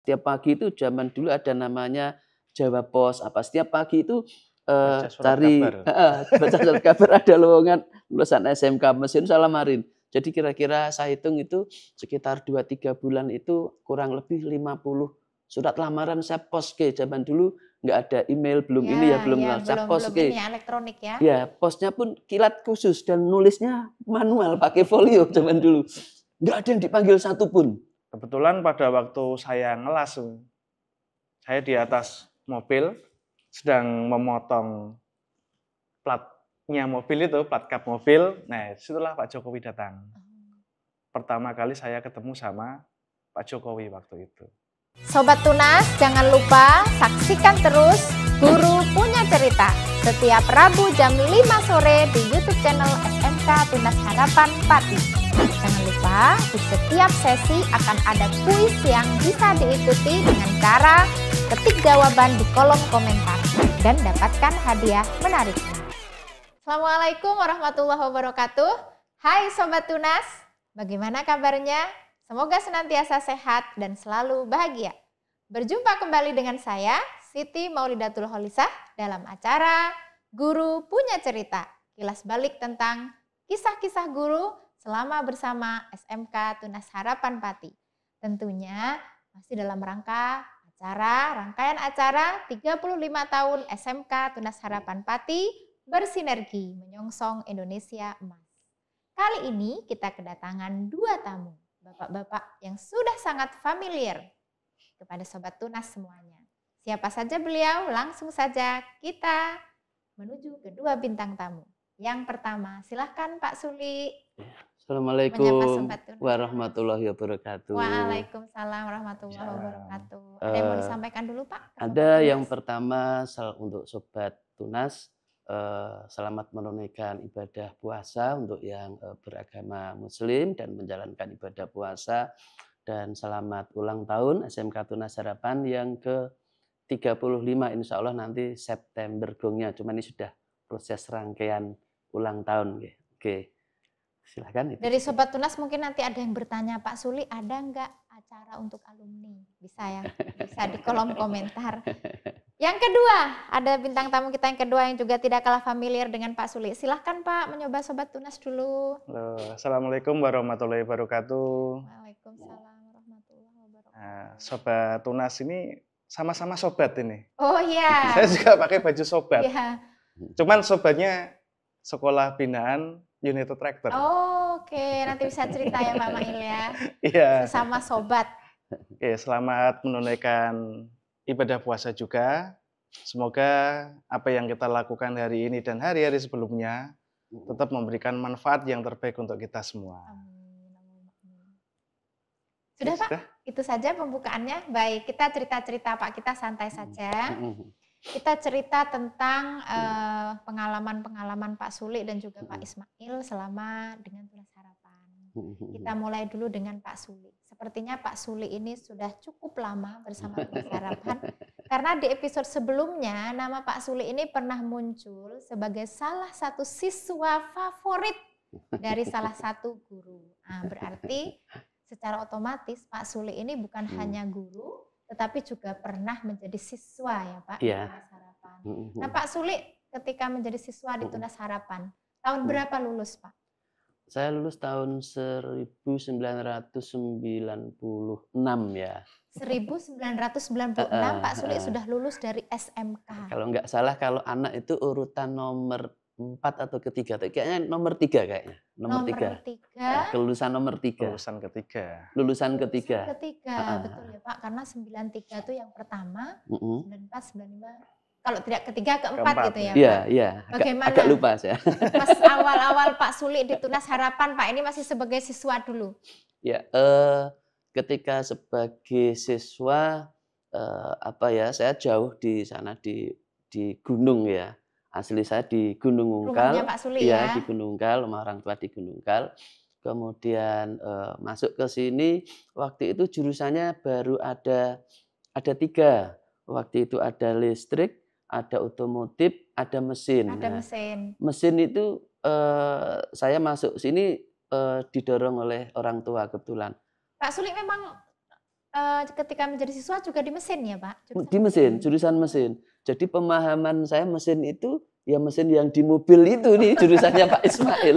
Tiap pagi itu zaman dulu ada namanya Jawa Pos, apa, setiap pagi itu, Baca surat cari kabar. baca surat kabar ada lowongan lulusan SMK mesin saya lamarin. Jadi kira-kira saya hitung itu sekitar 2, 3 bulan itu kurang lebih 50 surat lamaran saya post ke. Zaman dulu nggak ada email, belum ini ya, Ya, belum ya, saya post belum ini ke. ya, elektronik ya. Ya, posnya pun kilat khusus dan nulisnya manual pakai folio zaman dulu. Nggak ada yang dipanggil satupun. Kebetulan pada waktu saya ngelas, saya di atas mobil sedang memotong platnya mobil itu, plat kap mobil. Nah, disitulah Pak Jokowi datang. Pertama kali saya ketemu sama Pak Jokowi waktu itu. Sobat Tunas, jangan lupa saksikan terus Guru Punya Cerita setiap Rabu jam 5 sore di YouTube channel SMK Tunas Harapan Pati. Jangan lupa di setiap sesi akan ada kuis yang bisa diikuti dengan cara ketik jawaban di kolom komentar dan dapatkan hadiah menarik. Assalamualaikum warahmatullahi wabarakatuh. Hai Sobat Tunas, bagaimana kabarnya? Semoga senantiasa sehat dan selalu bahagia. Berjumpa kembali dengan saya, Siti Maulidatul Holisah, dalam acara Guru Punya Cerita. Kilas balik tentang kisah-kisah guru selama bersama SMK Tunas Harapan Pati. Tentunya masih dalam rangkaian acara 35 tahun SMK Tunas Harapan Pati bersinergi menyongsong Indonesia Emas. Kali ini kita kedatangan 2 tamu. Bapak-bapak yang sudah sangat familiar kepada Sobat Tunas semuanya. Siapa saja beliau? Langsung saja kita menuju ke 2 bintang tamu. Yang pertama, silahkan Pak Suli. Assalamualaikum warahmatullahi wabarakatuh. Waalaikumsalam warahmatullahi wabarakatuh. Ada yang mau disampaikan dulu Pak? Ada yang pertama untuk Sobat Tunas. Selamat menunaikan ibadah puasa untuk yang beragama Muslim dan menjalankan ibadah puasa, dan selamat ulang tahun SMK Tunas Harapan yang ke-35, insya Allah nanti September gongnya, cuma ini sudah proses rangkaian ulang tahun. Oke, silahkan. Dari Sobat Tunas mungkin nanti ada yang bertanya, Pak Suli ada nggak acara untuk alumni? Bisa ya, bisa di kolom komentar. Yang kedua, ada bintang tamu kita yang kedua yang juga tidak kalah familiar dengan Pak Suli. Silahkan Pak, mencoba Sobat Tunas dulu. Halo, Assalamualaikum warahmatullahi wabarakatuh. Waalaikumsalam warahmatullahi wabarakatuh. Nah, Sobat Tunas ini sama-sama sobat ini. Oh iya. Saya juga pakai baju sobat. Iya. Cuman sobatnya sekolah binaan United Tractor. Oh, oke, nanti bisa cerita ya Pak Mail ya. Iya. Sesama sobat. Oke, selamat menunaikan ibadah puasa juga. Semoga apa yang kita lakukan hari ini dan hari-hari sebelumnya tetap memberikan manfaat yang terbaik untuk kita semua. Sudah Pak? Itu saja pembukaannya. Baik, kita cerita-cerita Pak, kita santai saja. Kita cerita tentang pengalaman-pengalaman Pak Suli dan juga Pak Ismail selama dengan Tunas Harapan. Kita mulai dulu dengan Pak Suli. Sepertinya Pak Suli ini sudah cukup lama bersama Tunas Harapan. Karena di episode sebelumnya nama Pak Suli ini pernah muncul sebagai salah satu siswa favorit dari salah satu guru. Nah, berarti secara otomatis Pak Suli ini bukan hanya guru, tetapi juga pernah menjadi siswa ya Pak di Tunas Harapan. Nah Pak Suli ketika menjadi siswa di Tunas Harapan, tahun berapa lulus Pak? Saya lulus tahun 1996 ya. 1996 Pak Suli sudah lulus dari SMK. Kalau nggak salah, kalau anak itu urutan nomor 4 atau ketiga, kayaknya nomor 3 kayaknya. Nomor 3. Kelulusan nomor 3. Lulusan ketiga. Lulusan ketiga. Betul ya Pak, karena 93 itu yang pertama, 94, 95. Kalau tidak ketiga, keempat gitu ya Pak? Iya. Bagaimana? Agak lupa saya. Pas awal-awal Pak Suli di Tunas Harapan, Pak ini masih sebagai siswa dulu. Ya, ketika sebagai siswa, saya jauh di sana di gunung ya. Asli saya di Gunung Ungkal. Rumahnya Pak Suli ya? Di Gunung Ungkal, rumah orang tua di Gunung Ungkal. Kemudian masuk ke sini, waktu itu jurusannya baru ada 3. Waktu itu ada listrik, ada otomotif, ada mesin. Mesin itu saya masuk sini didorong oleh orang tua kebetulan. Pak Suli memang ketika menjadi siswa juga di mesin ya Pak? Di mesin, jurusan mesin. Jadi pemahaman saya mesin itu ya mesin yang di mobil itu nih jurusannya Pak Ismail.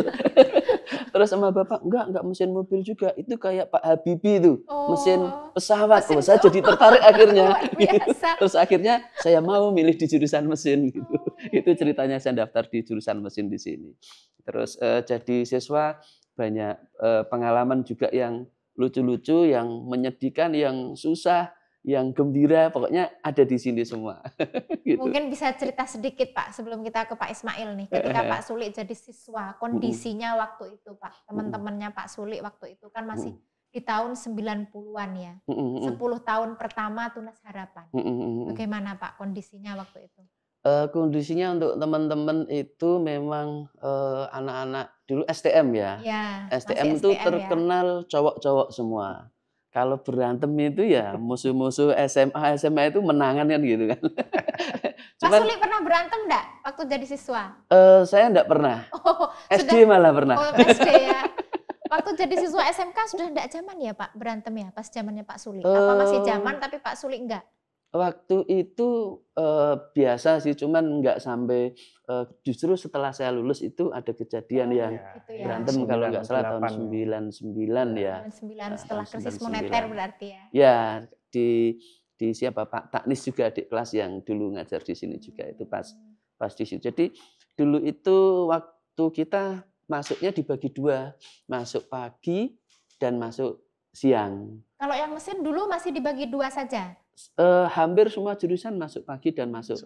Terus sama Bapak, enggak mesin mobil juga. Itu kayak Pak Habibie itu, mesin pesawat. Mesin Saya jadi tertarik akhirnya. Luar biasa. Terus akhirnya saya mau milih di jurusan mesin gitu. Itu ceritanya saya daftar di jurusan mesin di sini. Terus jadi siswa banyak pengalaman juga yang lucu-lucu, yang menyedihkan, yang susah, yang gembira, pokoknya ada di sini semua. Gitu. Mungkin bisa cerita sedikit Pak sebelum kita ke Pak Ismail nih. Ketika Pak Suli jadi siswa, kondisinya waktu itu Pak, teman-temannya Pak Suli waktu itu kan masih di tahun 90-an ya. 10 tahun pertama Tunas Harapan. Bagaimana Pak kondisinya waktu itu? Kondisinya untuk teman-teman itu memang anak-anak dulu STM ya. Ya, STM masih itu STM terkenal cowok-cowok semua. Kalau berantem itu ya musuh-musuh SMA itu menangan kan gitu kan. Pak Suli pernah berantem enggak waktu jadi siswa? Saya enggak pernah. Oh, SD malah pernah. Oh, SD ya. Waktu jadi siswa SMK sudah enggak zaman ya Pak berantem ya pas zamannya Pak Suli? Apa masih zaman tapi Pak Suli enggak? Waktu itu biasa sih, cuman enggak sampai justru setelah saya lulus itu ada kejadian yang berantem kalau enggak salah tahun 99 ya. 99 setelah krisis moneter berarti ya. Ya, di siapa Pak Taknis juga adik kelas yang dulu ngajar di sini juga itu pas di situ. Jadi dulu itu waktu kita masuknya dibagi dua, masuk pagi dan masuk siang. Kalau yang mesin dulu masih dibagi dua saja? Hampir semua jurusan masuk pagi dan masuk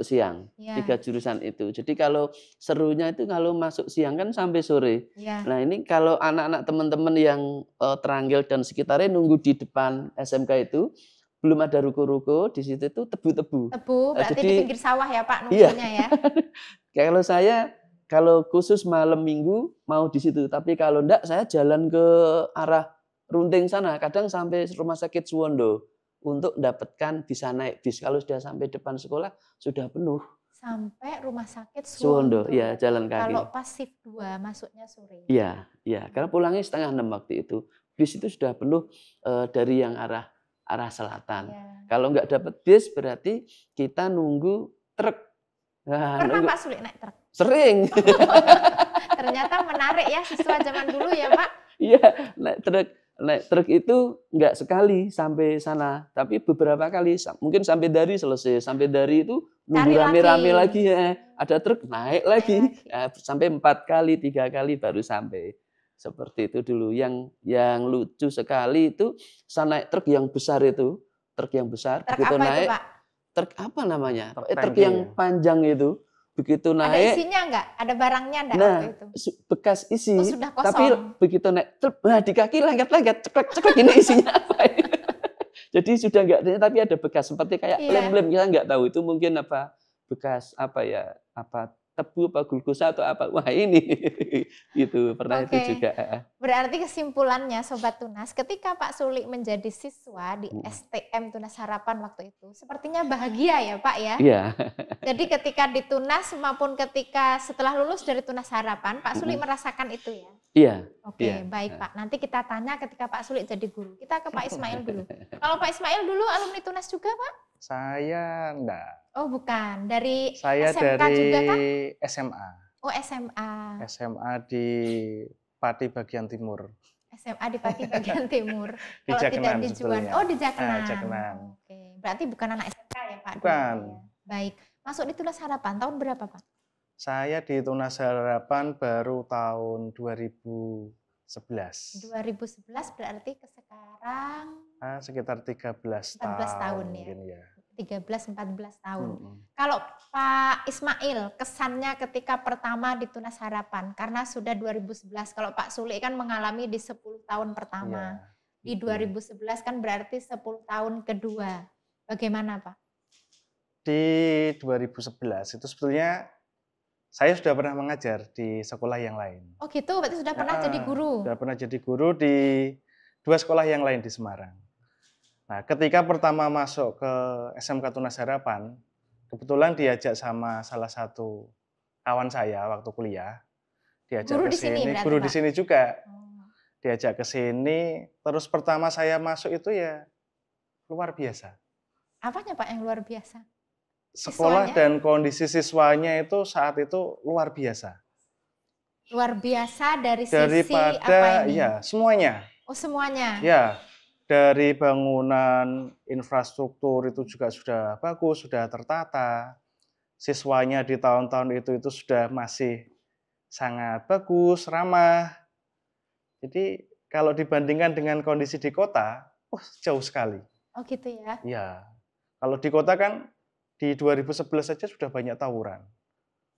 siang. Ya. 3 jurusan itu. Jadi kalau serunya itu kalau masuk siang kan sampai sore. Ya. Nah ini kalau anak-anak teman-teman yang Teranggil dan sekitarnya nunggu di depan SMK itu, belum ada ruko-ruko, di situ itu tebu-tebu. Tebu, berarti jadi, di pinggir sawah ya Pak nunggunya ya? Kalau saya, kalau khusus malam minggu mau di situ. Tapi kalau enggak, saya jalan ke arah Runting sana. Kadang sampai Rumah Sakit Suwondo. Untuk dapatkan bisa naik bis. Kalau sudah sampai depan sekolah, sudah penuh. Sampai Rumah Sakit Suwondo, ya jalan kaki. Kalau pas shift 2 masuknya sore. Iya, karena pulangnya 5:30 waktu itu. Bis itu sudah penuh dari yang arah selatan. Ya. Kalau nggak dapat bis berarti kita nunggu truk. Nah, pernah Pak Suli naik truk? Sering. Ternyata menarik ya siswa zaman dulu ya Pak. Iya, naik truk itu nggak sekali sampai sana, tapi beberapa kali, mungkin sampai dari selesai, sampai dari itu nunggu rame-rame lagi ya, ada truk naik lagi, ya, sampai 4 kali, 3 kali baru sampai. Seperti itu dulu. Yang lucu sekali itu saya naik truk yang besar itu, truk yang besar. Truk begitu apa naik, itu, Pak? Truk apa namanya? Truk yang panjang itu. Begitu naik. Ada isinya enggak? Ada barangnya enggak waktu itu? Bekas isi. Oh, sudah kosong. Tapi begitu naik, di kaki lengket-lengket, ceklek-ceklek ini isinya apa ini. Jadi sudah enggak, tapi ada bekas seperti kayak lem-lem, kita enggak tahu itu mungkin apa bekas apa ya, apa tebu apa glukosa atau apa. Wah, ini itu pernah itu juga. Berarti kesimpulannya Sobat Tunas, ketika Pak Suli menjadi siswa di STM Tunas Harapan waktu itu, sepertinya bahagia ya Pak ya? Iya. Jadi ketika di Tunas maupun ketika setelah lulus dari Tunas Harapan, Pak Suli merasakan itu ya? Iya. Oke, baik Pak. Nanti kita tanya ketika Pak Suli jadi guru. Kita ke Pak Ismail dulu. Kalau Pak Ismail dulu alumni Tunas juga Pak? Saya enggak. Oh bukan, dari saya SMK dari juga kan? SMA. Oh SMA. SMA di Pati bagian timur. SMA di Pati bagian timur. Di Kalau Jakenan tidak di Juan. Oh di Jakenan. Jakenan. Oke, berarti bukan anak SMK ya Pak? Bukan. Ya. Baik, masuk di Tunas Harapan tahun berapa Pak? Saya di Tunas Harapan baru tahun 2011. 2011 berarti ke sekarang? Sekitar 13 tahun ya. Mungkin ya. 13-14 tahun. Kalau Pak Ismail, kesannya ketika pertama di Tunas Harapan, karena sudah 2011, kalau Pak Suli kan mengalami di 10 tahun pertama, di 2011 kan berarti 10 tahun kedua. Bagaimana Pak? Di 2011 itu sebetulnya saya sudah pernah mengajar di sekolah yang lain. Oh gitu, berarti sudah pernah jadi guru? Sudah pernah jadi guru di 2 sekolah yang lain di Semarang. Nah, ketika pertama masuk ke SMK Tunas Harapan, kebetulan diajak sama salah satu kawan saya waktu kuliah, diajak ke sini, guru di sini juga. Diajak ke sini, terus pertama saya masuk itu ya luar biasa. Apanya Pak yang luar biasa? Sekolah Siswanya? dan kondisi siswanya itu saat itu luar biasa. Luar biasa dari sisi Daripada apa ini? ya semuanya. Oh semuanya. Ya, dari bangunan infrastruktur itu juga sudah bagus, sudah tertata. Siswanya di tahun-tahun itu sudah masih sangat bagus, ramah. Jadi kalau dibandingkan dengan kondisi di kota, jauh sekali. Oh gitu ya. Ya, kalau di kota kan di 2011 saja sudah banyak tawuran.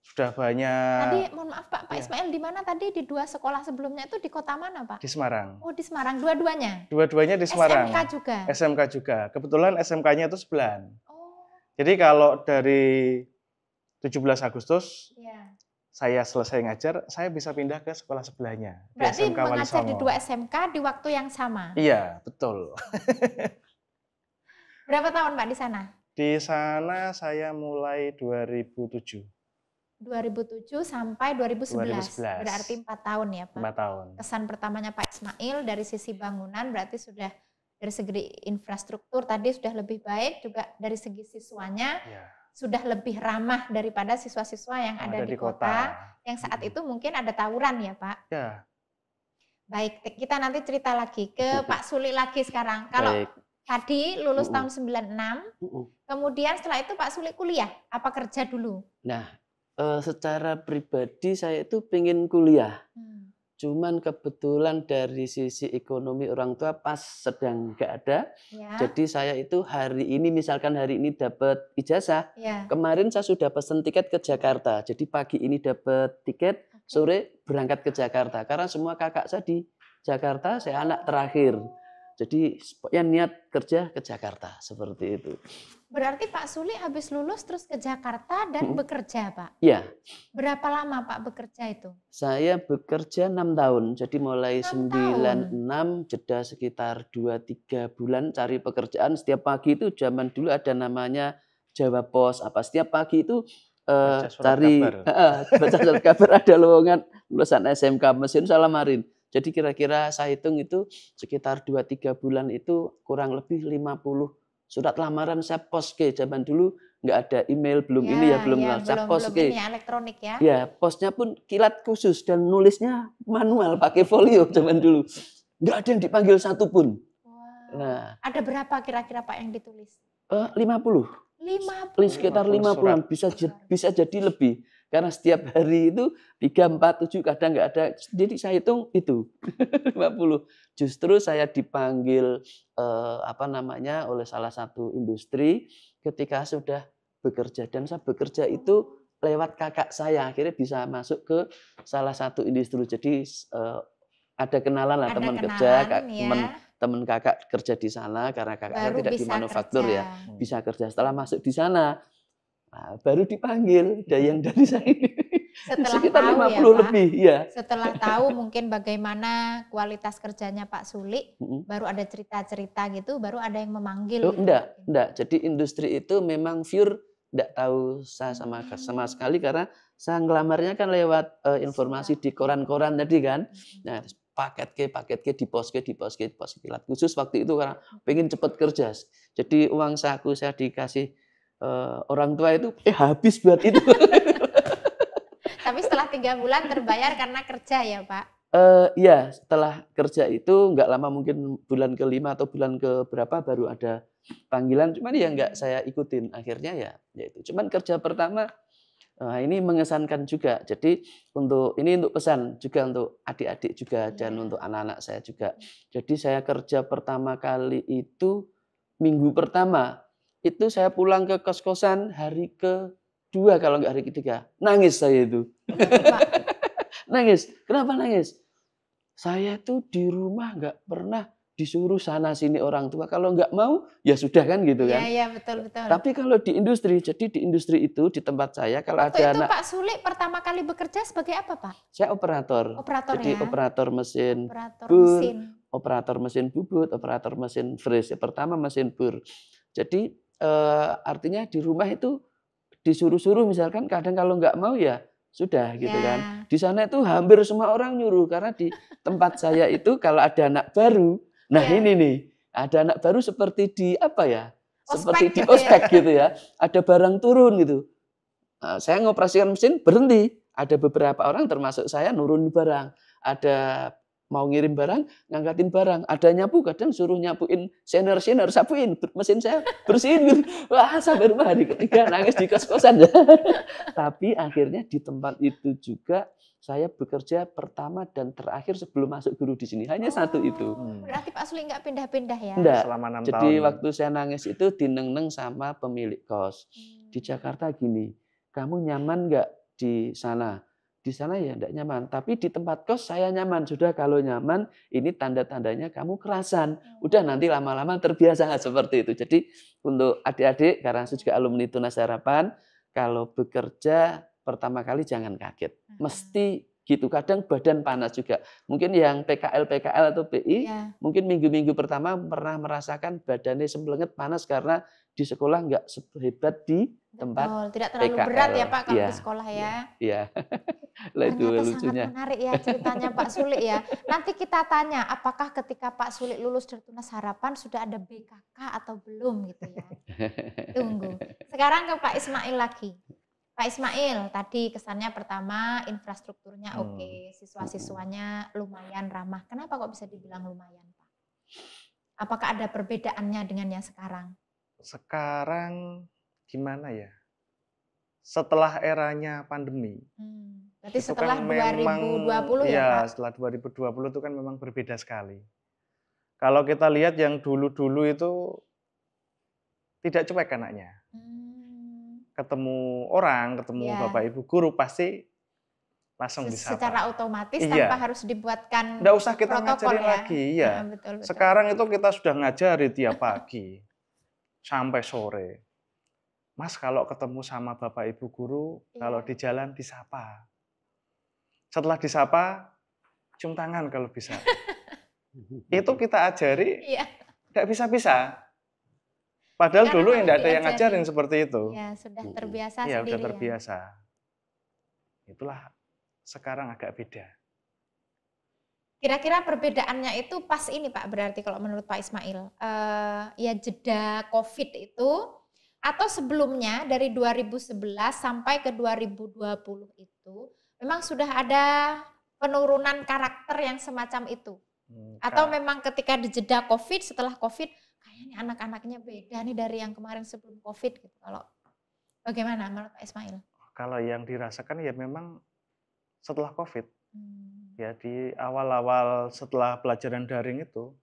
Sudah banyak. Tadi mohon maaf Pak Ya. Ismail di mana tadi di 2 sekolah sebelumnya itu di kota mana Pak? Di Semarang. Oh di Semarang dua-duanya. Dua-duanya di Semarang. SMK juga. SMK juga. Kebetulan SMK-nya itu sebelahan. Oh. Jadi kalau dari 17 Agustus Iya. saya selesai ngajar, saya bisa pindah ke sekolah sebelahnya. Di Berarti SMK Wali mengajar di Songo. 2 SMK di waktu yang sama. Iya, betul. Berapa tahun Pak di sana? Di sana saya mulai 2007. 2007 sampai 2011. 2011. Berarti 4 tahun ya Pak. 4 tahun. Kesan pertamanya Pak Ismail dari sisi bangunan berarti sudah dari segi infrastruktur tadi sudah lebih baik, juga dari segi siswanya Ya, sudah lebih ramah daripada siswa-siswa yang ada di kota yang saat itu mungkin ada tawuran ya Pak. Ya, Baik, kita nanti cerita lagi ke Pak Suli lagi sekarang. Kalau Baik. tadi lulus tahun 96, kemudian setelah itu Pak Suli kuliah, apa kerja dulu? Nah, secara pribadi saya itu pengen kuliah. Cuman kebetulan dari sisi ekonomi orang tua pas sedang nggak ada. Ya, Jadi saya itu hari ini, misalkan hari ini dapat ijazah, ya. kemarin saya sudah pesen tiket ke Jakarta. Jadi pagi ini dapat tiket, sore berangkat ke Jakarta. Karena semua kakak saya di Jakarta, saya anak terakhir. Jadi yang niat kerja ke Jakarta, seperti itu. Berarti Pak Suli habis lulus terus ke Jakarta dan bekerja Pak? Iya, Berapa lama Pak bekerja itu? saya bekerja 6 tahun. Jadi mulai 6 96, jeda sekitar 2-3 bulan cari pekerjaan. Setiap pagi itu zaman dulu ada namanya Jawa Pos. Setiap pagi itu Baca surat cari kabar. baca surat kabar, ada lowongan lulusan SMK mesin, saya lamarin. Jadi kira-kira saya hitung itu sekitar 2-3 bulan itu kurang lebih 50 surat lamaran saya post ke. Zaman dulu nggak ada email, belum ini ya, belum saya post ke. Belum ini elektronik ya. Ya, posnya pun kilat khusus dan nulisnya manual pakai folio zaman dulu. Nggak ada yang dipanggil satupun. Wah. Nah, Ada berapa kira-kira Pak yang ditulis? 50. 50. Sekitar 50 50-an, bisa jadi lebih. Karena setiap hari itu 3, 4, 7 kadang nggak ada. Jadi saya hitung itu 50. Justru saya dipanggil oleh salah satu industri ketika sudah bekerja, dan saya bekerja itu lewat kakak saya, akhirnya bisa masuk ke salah satu industri. Jadi ada kenalan lah, Ada teman kenalan, kerja, ya. teman kakak kerja di sana karena kakak saya Baru tidak di bisa manufaktur kerja. ya, bisa kerja. Setelah masuk di sana, baru dipanggil yang dari saya ini. Setelah Sekitar tahu 50 ya, Pak. lebih, ya. Setelah tahu mungkin bagaimana kualitas kerjanya Pak Suli, baru ada cerita-cerita gitu, baru ada yang memanggil. Oh, gitu. enggak. Jadi industri itu memang pure enggak tahu saya sama sekali, karena saya ngelamarnya kan lewat informasi di koran-koran tadi kan. Nah, paket ke di pos kilat khusus waktu itu karena pengen cepet kerja. Jadi uang saku saya dikasih orang tua itu habis buat itu. Tapi setelah 3 bulan terbayar karena kerja ya Pak? Ya, setelah kerja itu nggak lama, mungkin bulan ke-5 atau bulan ke berapa baru ada panggilan. Cuman ya nggak saya ikutin. Akhirnya ya itu. Cuman kerja pertama ini mengesankan juga. Jadi untuk pesan juga untuk adik-adik juga dan untuk anak-anak saya juga. Jadi saya kerja pertama kali itu minggu pertama itu saya pulang ke kos-kosan hari ke-2 kalau nggak hari ke-3. Nangis saya itu. Nangis. Kenapa nangis? Saya tuh di rumah nggak pernah disuruh sana sini orang tua. Kalau nggak mau ya sudah kan gitu kan. Iya, betul. Tapi kalau di industri, jadi di industri itu di tempat saya kalau Waktu ada itu anak. Pak Suli pertama kali bekerja sebagai apa Pak? Saya operator. Operator Jadi ya? operator mesin Operator bur, mesin. operator mesin bubut, operator mesin freeze. Pertama mesin bur. Jadi artinya di rumah itu disuruh-suruh, misalkan kadang kalau nggak mau ya sudah gitu Ya. kan. Di sana itu hampir semua orang nyuruh karena di tempat saya itu kalau ada anak baru, nah Ya. ini nih Ada anak baru seperti di apa ya? Seperti Ospek di gitu ya. ospek gitu ya. Ada barang turun gitu. Saya ngoperasikan mesin berhenti. Ada beberapa orang termasuk saya nurunin barang. Ada mau ngirim barang, ngangkatin barang. Ada nyapu, kadang suruh nyapuin senior, sapuin mesin saya, bersihin gitu. Wah, sampai rumah hari ketiga nangis di kos-kosan. Tapi akhirnya di tempat itu juga saya bekerja pertama dan terakhir sebelum masuk guru di sini. Hanya satu itu. Berarti Pak Suli nggak pindah-pindah ya? Enggak. Selama 6 Jadi tahun. waktu saya nangis itu dineng-neng sama pemilik kos. Di Jakarta gini, kamu nyaman nggak di sana? Di sana ya enggak nyaman. Tapi di tempat kos saya nyaman. Sudah kalau nyaman, ini tanda-tandanya kamu kerasan. Udah nanti lama-lama terbiasa seperti itu. Jadi untuk adik-adik, karena saya juga alumni Tunas Harapan, kalau bekerja pertama kali jangan kaget. Mesti gitu. Kadang badan panas juga. Mungkin yang PKL atau PI, mungkin minggu-minggu pertama pernah merasakan badannya sembelenget panas karena di sekolah nggak sehebat di tempat. Betul, tidak terlalu PKL. berat ya Pak kalau Iya, di sekolah ya. Iya. Lah itu Ternyata lucunya. sangat menarik ya ceritanya Pak Suli ya. Nanti kita tanya apakah ketika Pak Suli lulus dari Tunas Harapan sudah ada BKK atau belum gitu ya. Tunggu. Sekarang ke Pak Ismail lagi. Pak Ismail, tadi kesannya pertama infrastrukturnya oke, siswa-siswanya lumayan ramah. Kenapa kok bisa dibilang lumayan Pak? Apakah ada perbedaannya dengan yang sekarang? Sekarang gimana ya? Setelah eranya pandemi. Berarti itu setelah kan 2020 ya Pak? Setelah 2020 itu kan memang berbeda sekali. Kalau kita lihat yang dulu-dulu itu tidak cuek anaknya. Ketemu orang, ketemu Bapak Ibu guru pasti langsung disapa. Secara otomatis tanpa harus dibuatkan nggak usah kita protokol ngajarin lagi, ya. Betul. Sekarang itu kita sudah ngajari tiap pagi sampai sore. Mas kalau ketemu sama Bapak Ibu guru, kalau di jalan disapa. Setelah disapa, cium tangan kalau bisa. Itu kita ajari, nggak bisa-bisa. Padahal dulu tidak ada yang ngajarin seperti itu. Ya, sudah terbiasa sendiri. Sudah terbiasa. Itulah sekarang agak beda. Kira-kira perbedaannya itu pas ini Pak, berarti kalau menurut Pak Ismail. Ya jeda COVID itu, atau sebelumnya dari 2011 sampai ke 2020 itu, memang sudah ada penurunan karakter yang semacam itu? Atau memang ketika dijeda COVID, setelah COVID, kayaknya anak-anaknya beda nih dari yang kemarin sebelum COVID gitu. Kalau bagaimana menurut Pak Ismail? Kalau yang dirasakan ya memang setelah COVID. Ya di awal-awal setelah pelajaran daring itu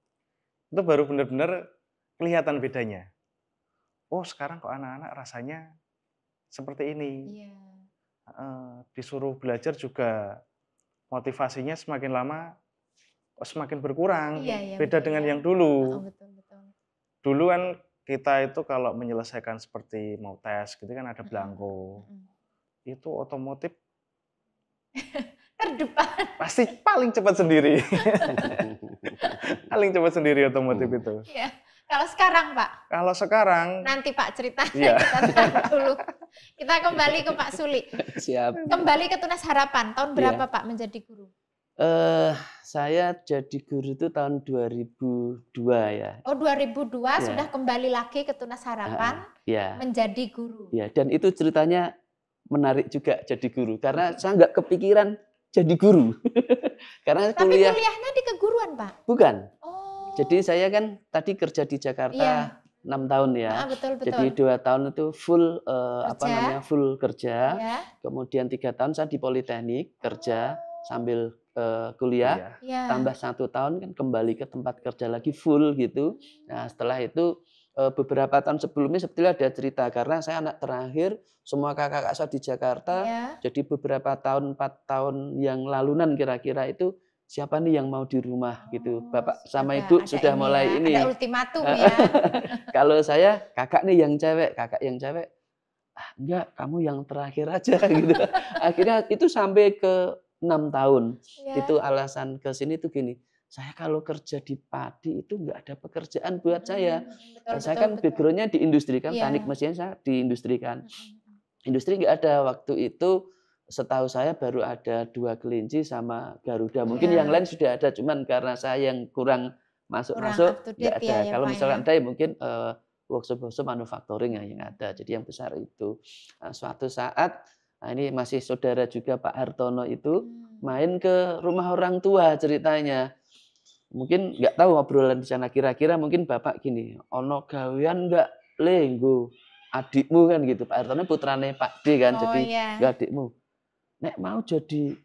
baru benar-benar kelihatan bedanya. Oh sekarang kok anak-anak rasanya seperti ini. Disuruh belajar juga motivasinya semakin lama semakin berkurang. Beda dengan yang dulu. Betul. Dulu kan kita itu kalau menyelesaikan seperti mau tes gitu kan ada belangko. Itu otomotif terdepan. Pasti paling cepat sendiri. Paling cepat sendiri otomotif itu. Iya. Kalau sekarang Pak? Kalau sekarang nanti Pak ceritanya kita tahan dulu. Kita kembali ke Pak Suli. Siap. Kembali ke Tunas Harapan. Tahun berapa Pak menjadi guru? Saya jadi guru itu tahun 2002 ya. Oh 2002 sudah kembali lagi ke Tunas Harapan menjadi guru. Ya, dan itu ceritanya menarik juga jadi guru karena saya nggak kepikiran jadi guru. Karena Tapi kuliahnya di keguruan Pak? Bukan. Oh. Jadi saya kan tadi kerja di Jakarta 6 tahun ya. Betul. Jadi 2 tahun itu full full kerja. Kemudian 3 tahun saya di Politeknik kerja sambil kuliah, tambah 1 tahun kan kembali ke tempat kerja lagi full gitu. Nah setelah itu beberapa tahun sebelumnya sebetulnya ada cerita karena saya anak terakhir, semua kakak-kakak saya di Jakarta. Jadi beberapa tahun 4 tahun yang lalunan kira-kira itu siapa nih yang mau di rumah gitu. Bapak sama ibu sudah mulai ini. Ada ultimatum ya. Kalau saya kakak nih yang cewek, enggak kamu yang terakhir aja gitu. Akhirnya itu sampai ke 6 tahun. Itu alasan ke sini tuh gini. Saya kalau kerja di padi itu nggak ada pekerjaan buat saya. Saya kan background-nya di industri kan, teknik mesin saya di industri kan. Industri nggak ada waktu itu. Setahu saya baru ada 2 kelinci sama Garuda. Mungkin yang lain sudah ada, cuman karena saya yang kurang masuk-masuk up to nggak date ada. ya Kalau Pak misalkan ya. ada ya mungkin workshop-workshop manufacturing yang ada. Jadi yang besar itu. Nah, suatu saat, nah ini masih saudara juga Pak Hartono itu main ke rumah orang tua ceritanya. Mungkin nggak tahu obrolan di sana, kira-kira mungkin bapak gini, ono gawean nggak lenggo adikmu kan gitu. Pak Hartono putrane Pak D kan, Oh jadi iya. nggak adikmu. Nek mau jadi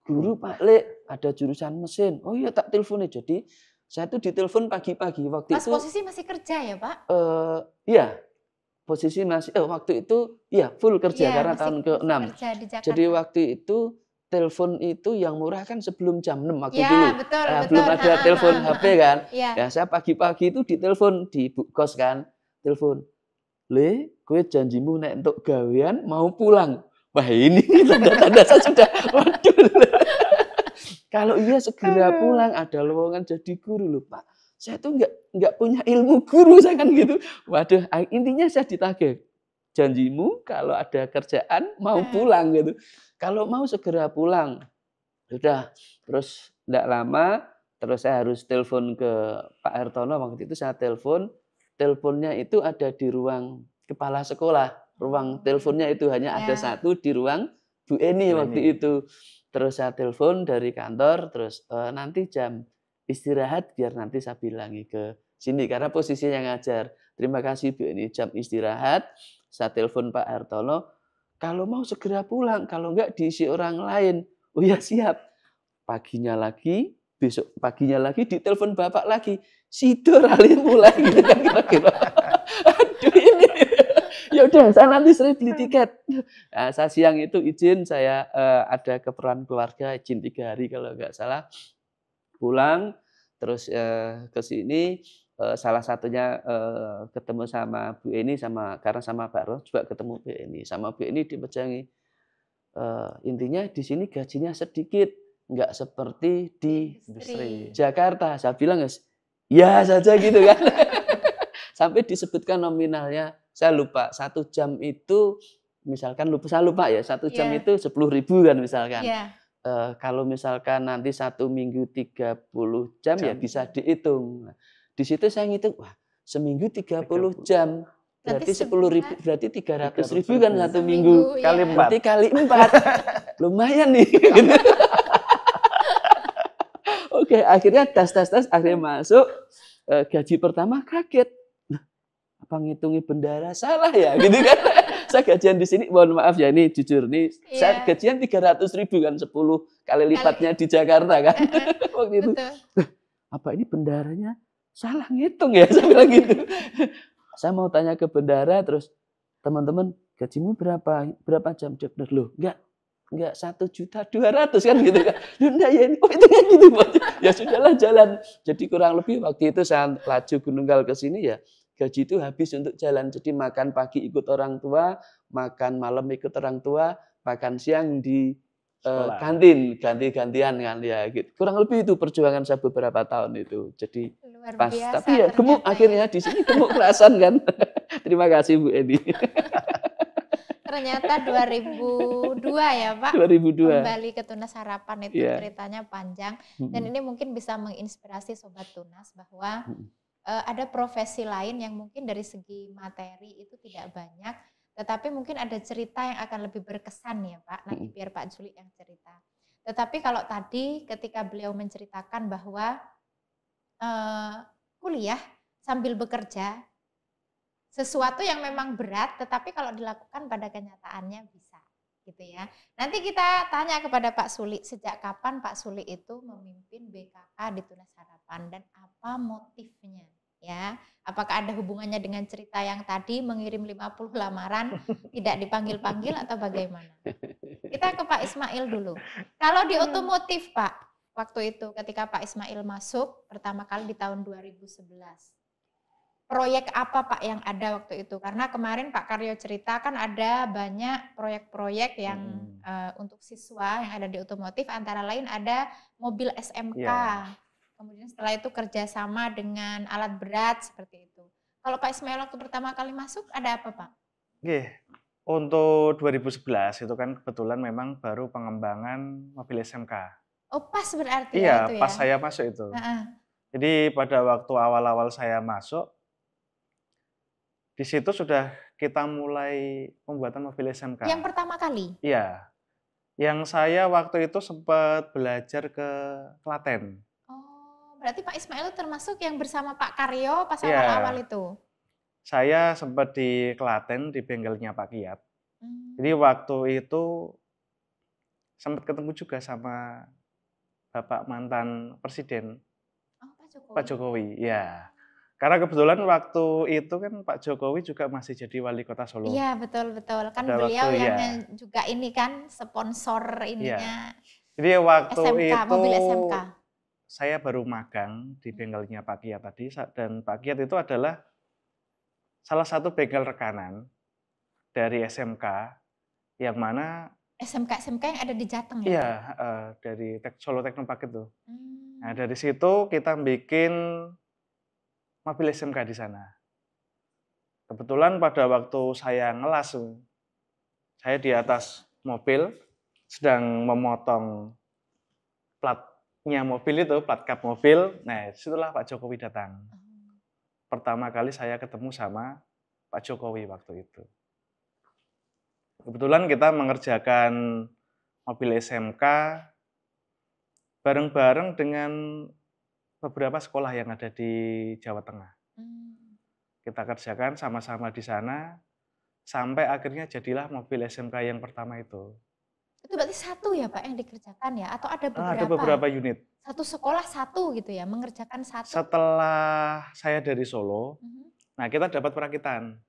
guru Pak Le, ada jurusan mesin. Oh iya tak teleponnya. Jadi saya tuh ditelepon pagi-pagi waktu Pas itu. posisi masih kerja ya Pak? Iya, posisi masih waktu itu iya full kerja Iya, karena masih tahun ke-6. kerja di Jakarta. Jadi waktu itu telepon itu yang murah kan sebelum jam 6 waktu Ya, dulu. betul, Belum betul. ada telepon HP kan. Iya. Ya saya pagi-pagi itu ditelepon di Bu Kos kan. Telepon. Le, gue janjimu nek untuk gawean mau pulang. Wah ini tanda-tanda saya sudah waduh. Kalau iya segera pulang, ada lowongan jadi guru loh Pak. Saya tuh nggak punya ilmu guru saya kan gitu. Waduh, intinya saya ditagih. Janjimu kalau ada kerjaan mau pulang gitu. Kalau mau segera pulang. Sudah, terus enggak lama terus saya harus telepon ke Pak Hartono. Waktu itu saya telepon, teleponnya itu ada di ruang kepala sekolah. Ruang teleponnya itu hanya ada satu di ruang Bu Eni waktu itu. Terus saya telepon dari kantor, terus nanti jam istirahat biar nanti saya bilangi ke sini karena posisinya ngajar. Terima kasih Bu Eni, jam istirahat. Saya telepon Pak Hartono, kalau mau segera pulang, kalau enggak diisi orang lain. Oh ya siap. Paginya lagi, besok paginya lagi ditelepon bapak lagi. Sido rali mulai gitu kan kira-kira. Aduh ini. Ya udah, saya nanti sering beli tiket. Nah, saya siang itu izin, saya ada keperluan keluarga, izin 3 hari kalau nggak salah. Pulang, terus ke sini, salah satunya ketemu sama Bu Eni, karena sama Pak Ros juga ketemu Bu Eni. Sama Bu Eni dipejangi. Intinya di sini gajinya sedikit, nggak seperti di Jakarta. Saya bilang, ya saja gitu kan. Sampai disebutkan nominalnya. Saya lupa, 1 jam itu misalkan saya lupa ya, 1 jam itu 10.000 kan misalkan. Kalau misalkan nanti 1 minggu 30 jam ya bisa dihitung. Nah, di situ saya ngitung, wah seminggu 30 jam. Berarti 10.000, berarti 300.000 kan 1 minggu. Kali 4. Berarti kali 4. Lumayan nih. Oke, akhirnya tes, akhirnya masuk. Gaji pertama kaget. Apa ngitungi bendara salah ya gitu kan. Saya gajian di sini, mohon maaf ya ini jujur nih, saya gajian 300.000 kan 10 kali lipatnya di Jakarta kan. Waktu itu. Apa ini bendaranya salah ngitung ya, saya bilang gitu. Saya mau tanya ke bendara terus, teman-teman gajimu berapa jam? Dia benar loh, enggak 1.200.000 kan gitu kan. Loh enggak ya ini, oh itu kan gitu Pak. Ya sudahlah jalan. Jadi kurang lebih waktu itu saya laju Gunung Kal ke sini ya. Gaji itu habis untuk jalan. Jadi makan pagi ikut orang tua, makan malam ikut orang tua, makan siang di kantin, ganti-gantian kan ya gitu. Kurang lebih itu perjuangan saya beberapa tahun itu. Jadi luar pas, biasa, tapi ya gemuk akhirnya di sini gemuk kerasan kan. Terima kasih Bu Edi. Ternyata 2002 ya Pak. 2002. Kembali ke Tunas Harapan itu ceritanya panjang dan ini mungkin bisa menginspirasi Sobat Tunas bahwa ada profesi lain yang mungkin dari segi materi itu tidak banyak, tetapi mungkin ada cerita yang akan lebih berkesan ya Pak. Nanti biar Pak Juli yang cerita. Tetapi kalau tadi ketika beliau menceritakan bahwa kuliah sambil bekerja, sesuatu yang memang berat, tetapi kalau dilakukan pada kenyataannya bisa, gitu ya. Nanti kita tanya kepada Pak Suli, sejak kapan Pak Suli itu memimpin BKK di Tunas Harapan dan apa motifnya, ya? Apakah ada hubungannya dengan cerita yang tadi mengirim 50 lamaran tidak dipanggil-panggil atau bagaimana? Kita ke Pak Ismail dulu. Kalau di otomotif Pak, waktu itu ketika Pak Ismail masuk pertama kali di tahun 2011. Proyek apa Pak yang ada waktu itu? Karena kemarin Pak Karyo cerita kan ada banyak proyek-proyek yang untuk siswa yang ada di otomotif, antara lain ada mobil SMK. Kemudian setelah itu kerjasama dengan alat berat seperti itu. Kalau Pak Ismail waktu pertama kali masuk ada apa Pak? Oke, untuk 2011 itu kan kebetulan memang baru pengembangan mobil SMK. Oh pas berarti iya, itu ya? pas saya masuk itu. Jadi pada waktu awal-awal saya masuk, di situ sudah kita mulai pembuatan mobil SMK. Yang pertama kali? Iya. Yang saya waktu itu sempat belajar ke Klaten. Oh, berarti Pak Ismail termasuk yang bersama Pak Karyo pas Iya. awal-awal itu? Saya sempat di Klaten, di bengkelnya Pak Kiat. Hmm. Jadi waktu itu sempat ketemu juga sama Bapak mantan Presiden, Oh, Pak Jokowi. Pak Jokowi. Ya. Karena kebetulan waktu itu kan Pak Jokowi juga masih jadi wali kota Solo. Iya, betul-betul. Kan Pada beliau waktu, yang ya. juga ini kan sponsor ininya Jadi waktu SMK, itu mobil SMK. saya baru magang di bengkelnya Pak Kiat tadi, dan Pak Kiat itu adalah salah satu bengkel rekanan dari SMK, yang mana SMK yang ada di Jateng ya? iya, dari Solo Teknopark itu. Hmm. Nah, dari situ kita bikin mobil SMK di sana. Kebetulan pada waktu saya ngelas, saya di atas mobil sedang memotong platnya mobil itu, plat kap mobil. Nah, disitulah Pak Jokowi datang. Pertama kali saya ketemu sama Pak Jokowi waktu itu. Kebetulan kita mengerjakan mobil SMK bareng-bareng dengan beberapa sekolah yang ada di Jawa Tengah. Kita kerjakan sama-sama di sana, sampai akhirnya jadilah mobil SMK yang pertama itu. Itu berarti satu ya Pak yang dikerjakan ya? Atau ada beberapa? Ada beberapa unit. Satu sekolah satu gitu ya, mengerjakan satu? Setelah saya dari Solo, nah kita dapat perakitan.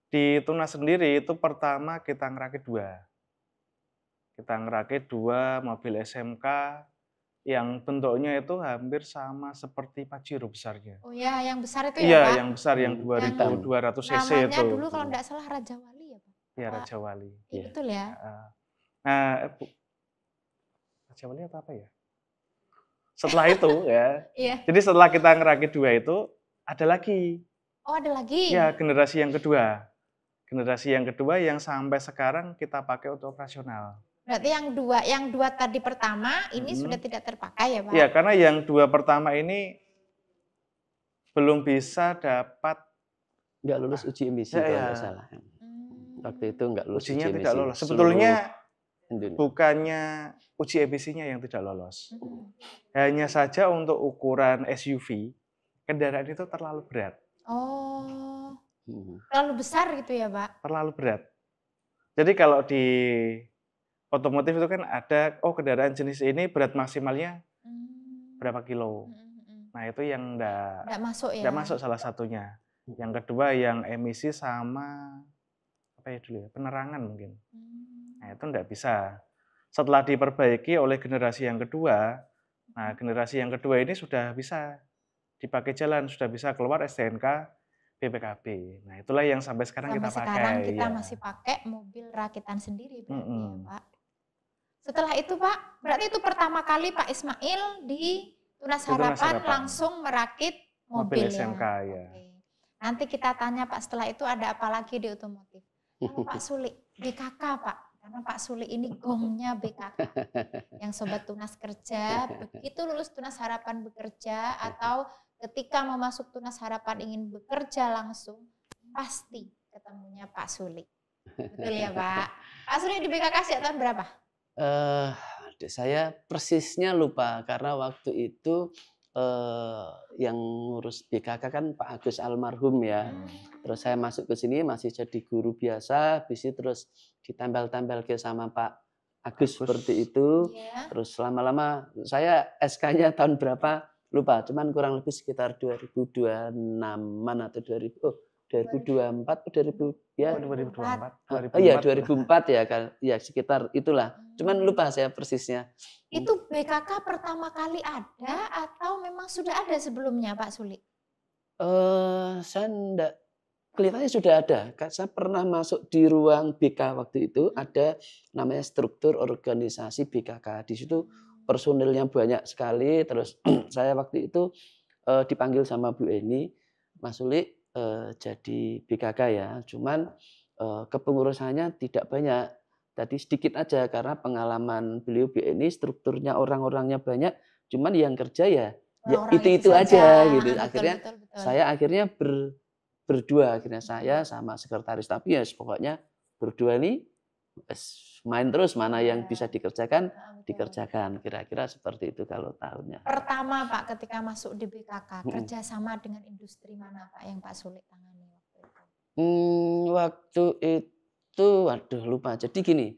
Di Tunas sendiri itu pertama kita ngerakit 2. Kita ngerakit 2 mobil SMK yang bentuknya itu hampir sama seperti Pajero besarnya. Oh ya, yang besar itu ya Iya, Pak? yang besar, yang 2200 cc itu. Namanya dulu kalau enggak salah Raja Wali ya Pak? Iya, Raja Wali. Iya, betul ya? Nah, Raja Wali atau apa ya? Setelah itu ya, Iya. jadi setelah kita ngerakit 2 itu, ada lagi. Oh, ada lagi? Ya, generasi yang kedua. Generasi yang kedua yang sampai sekarang kita pakai untuk operasional. Berarti yang dua tadi pertama ini sudah tidak terpakai ya Pak? Iya, karena yang 2 pertama ini belum bisa dapat. Nggak lulus uji emisi kalau nggak salah. Waktu itu nggak lulus ujinya uji tidak emisi. lolos. Sebetulnya Indonesia. bukannya uji emisinya yang tidak lolos. Hanya saja untuk ukuran SUV, kendaraan itu terlalu berat. Oh, terlalu besar gitu ya Pak? Terlalu berat. Jadi kalau di otomotif itu kan ada, kendaraan jenis ini berat maksimalnya berapa kilo. Nah itu yang enggak masuk ya? Enggak masuk salah satunya. Yang kedua yang emisi sama apa ya dulu ya, penerangan mungkin. Nah itu enggak bisa. Setelah diperbaiki oleh generasi yang kedua, nah generasi yang kedua ini sudah bisa dipakai jalan, sudah bisa keluar STNK BPKB. Nah itulah yang sampai sekarang kita pakai. Sekarang kita masih pakai mobil rakitan sendiri berarti ya Pak. Setelah itu Pak, berarti itu pertama kali Pak Ismail di Tunas Harapan langsung merakit mobil SMK ya. Nanti kita tanya Pak, setelah itu ada apa lagi di otomotif? Kalau Pak Suli, BKK Pak, karena Pak Suli ini gongnya BKK. Yang Sobat Tunas kerja, begitu lulus Tunas Harapan bekerja, atau ketika mau masuk Tunas Harapan ingin bekerja langsung, pasti ketemunya Pak Suli. Betul ya Pak? Pak Suli di BKK sejak tahun berapa? Saya persisnya lupa karena waktu itu yang ngurus BKK kan Pak Agus almarhum ya. Terus saya masuk ke sini masih jadi guru biasa, habis itu terus ditempel-tempel ke sama Pak Agus seperti itu. Terus lama-lama saya SK-nya tahun berapa lupa, cuman kurang lebih sekitar 2026-an atau 2024 atau 2024. Iya 2004 ya kan. Ya sekitar itulah. Cuman lupa saya persisnya. Itu BKK pertama kali ada atau memang sudah ada sebelumnya Pak Suli? Saya enggak, kelihatannya sudah ada. Saya pernah masuk di ruang BK waktu itu, ada namanya struktur organisasi BKK. Di situ personilnya banyak sekali. Terus saya waktu itu dipanggil sama Bu Eni, Mas Suli jadi BKK ya. Cuman kepengurusannya tidak banyak. Tadi sedikit aja karena pengalaman beliau Bu Eni, strukturnya orang-orangnya banyak, cuman yang kerja ya ya orang-orang itu saja. aja gitu. Betul, Akhirnya betul, betul. saya akhirnya berdua, akhirnya saya sama sekretaris, tapi ya pokoknya berdua ini main terus, mana yang bisa dikerjakan Betul. dikerjakan, kira-kira seperti itu kalau tahunnya. Pertama Pak ketika masuk di BKK, Mm-mm. kerjasama dengan industri mana Pak yang Pak Sulik tangani waktu itu? Waktu itu, waduh lupa. Jadi gini,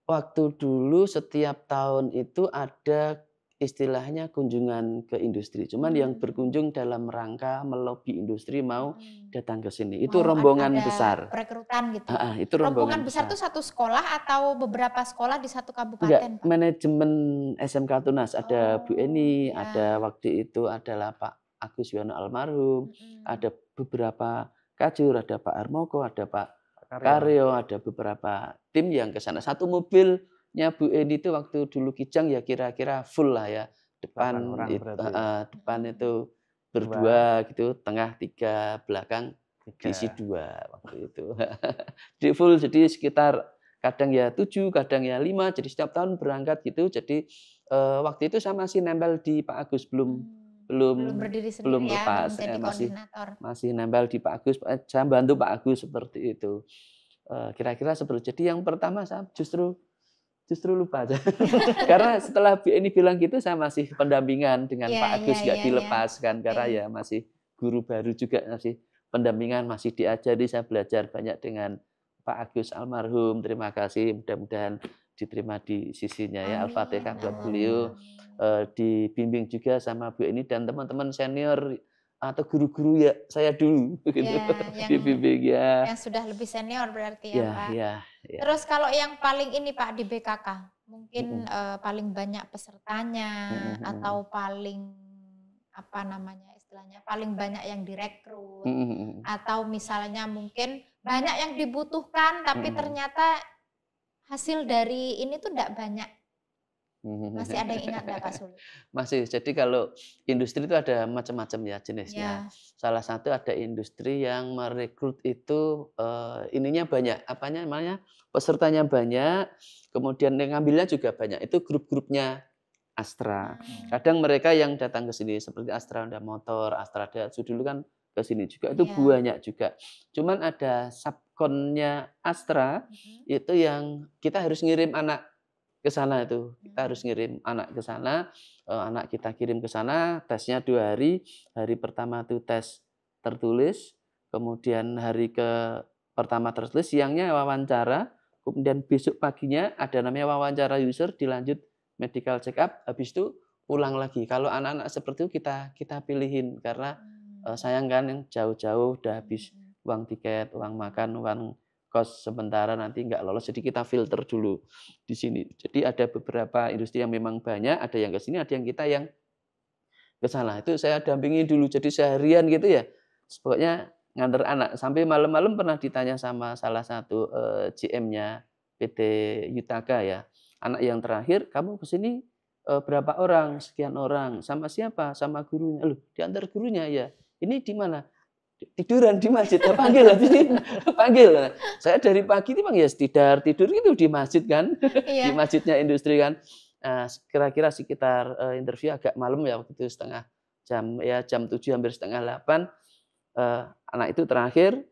waktu dulu setiap tahun itu ada istilahnya kunjungan ke industri. Cuman yang berkunjung dalam rangka melobi industri mau datang ke sini. Itu Mau rombongan ada besar. perekrutan gitu. Itu Rombongan besar itu satu sekolah atau beberapa sekolah di satu Enggak, kabupaten Pak? manajemen SMK Tunas. Ada Bu Eni, ya. ada waktu itu adalah Pak Agus Yono almarhum, ada beberapa kajur, ada Pak Armoko, ada Pak Karyo, ada beberapa tim yang ke sana. Satu mobilnya Bu Eni itu waktu dulu Kijang ya kira-kira full lah ya. Depan depan itu berdua gitu, tengah 3, belakang diisi 2 waktu itu. Jadi full, jadi sekitar kadang ya 7, kadang ya 5, jadi setiap tahun berangkat gitu. Jadi waktu itu saya masih nempel di Pak Agus, belum berdiri sendiri, belum ya, lepas, masih nempel di Pak Agus, saya bantu Pak Agus seperti itu. Kira-kira seperti. Jadi yang pertama saya justru lupa aja. Karena setelah Bu Eni bilang gitu, saya masih pendampingan dengan Pak Agus, nggak dilepaskan karena ya masih guru baru juga, masih pendampingan, masih diajari. Saya belajar banyak dengan Pak Agus almarhum. Terima kasih, mudah-mudahan diterima di sisinya ya. Al-Fatihah buat beliau. Dibimbing juga sama Bu Eni dan teman-teman senior atau guru-guru ya saya dulu gitu. Dibimbing ya. Yang sudah lebih senior berarti ya Pak. Ya. Terus kalau yang paling ini Pak di BKK, mungkin paling banyak pesertanya atau paling apa namanya istilahnya, paling banyak yang direkrut atau misalnya mungkin banyak yang dibutuhkan tapi ternyata hasil dari ini tuh enggak banyak. Masih ada yang ingat nggak Pak Sulik? Masih. Jadi kalau industri itu ada macam-macam ya jenisnya. Salah satu ada industri yang merekrut itu ininya banyak, apanya namanya, pesertanya banyak, kemudian yang ngambilnya juga banyak. Itu grup-grupnya Astra. Kadang mereka yang datang ke sini seperti Astra Honda Motor, Astra Daihatsu dulu kan ke sini juga, itu banyak juga. Cuman ada subkonnya Astra itu yang kita harus ngirim anak ke sana itu. Kita harus ngirim anak ke sana, anak kita kirim ke sana, tesnya 2 hari. Hari pertama itu tes tertulis, kemudian hari pertama tertulis, siangnya wawancara, kemudian besok paginya ada namanya wawancara user, dilanjut medical check up, habis itu pulang lagi. Kalau anak-anak seperti itu kita pilihin karena sayang kan yang jauh-jauh udah habis uang tiket, uang makan, uang kos sementara, nanti nggak lolos, jadi kita filter dulu di sini. Jadi ada beberapa industri yang memang banyak, ada yang ke sini, ada yang kita yang ke sana. Itu saya dampingi dulu, jadi seharian gitu ya. Pokoknya nganter anak sampai malam-malam. Pernah ditanya sama salah satu GM-nya PT Yutaka ya, anak yang terakhir, kamu ke sini berapa orang? Sekian orang. Sama siapa? Sama gurunya. Loh, diantar gurunya ya. Ini di mana? Tiduran di masjid, panggil lah sini, panggil. Saya dari pagi itu ya tidur itu di masjid kan, di masjidnya industri kan. Kira-kira sekitar interview agak malam ya, waktu itu setengah jam ya, jam 7 hampir setengah 8. Anak itu terakhir,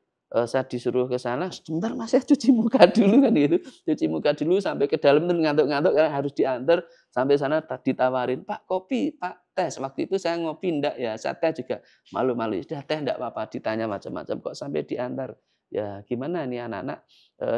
saya disuruh ke sana, sebentar Mas ya cuci muka dulu kan gitu, cuci muka dulu sampai ke dalam tuh ngantuk-ngantuk karena harus diantar sampai sana. Ditawarin, Pak kopi, Pak teh. Waktu itu saya ngopi enggak ya, saya teh juga malu-malu. Sudah teh enggak apa-apa, ditanya macam-macam kok sampai diantar. Ya gimana nih anak-anak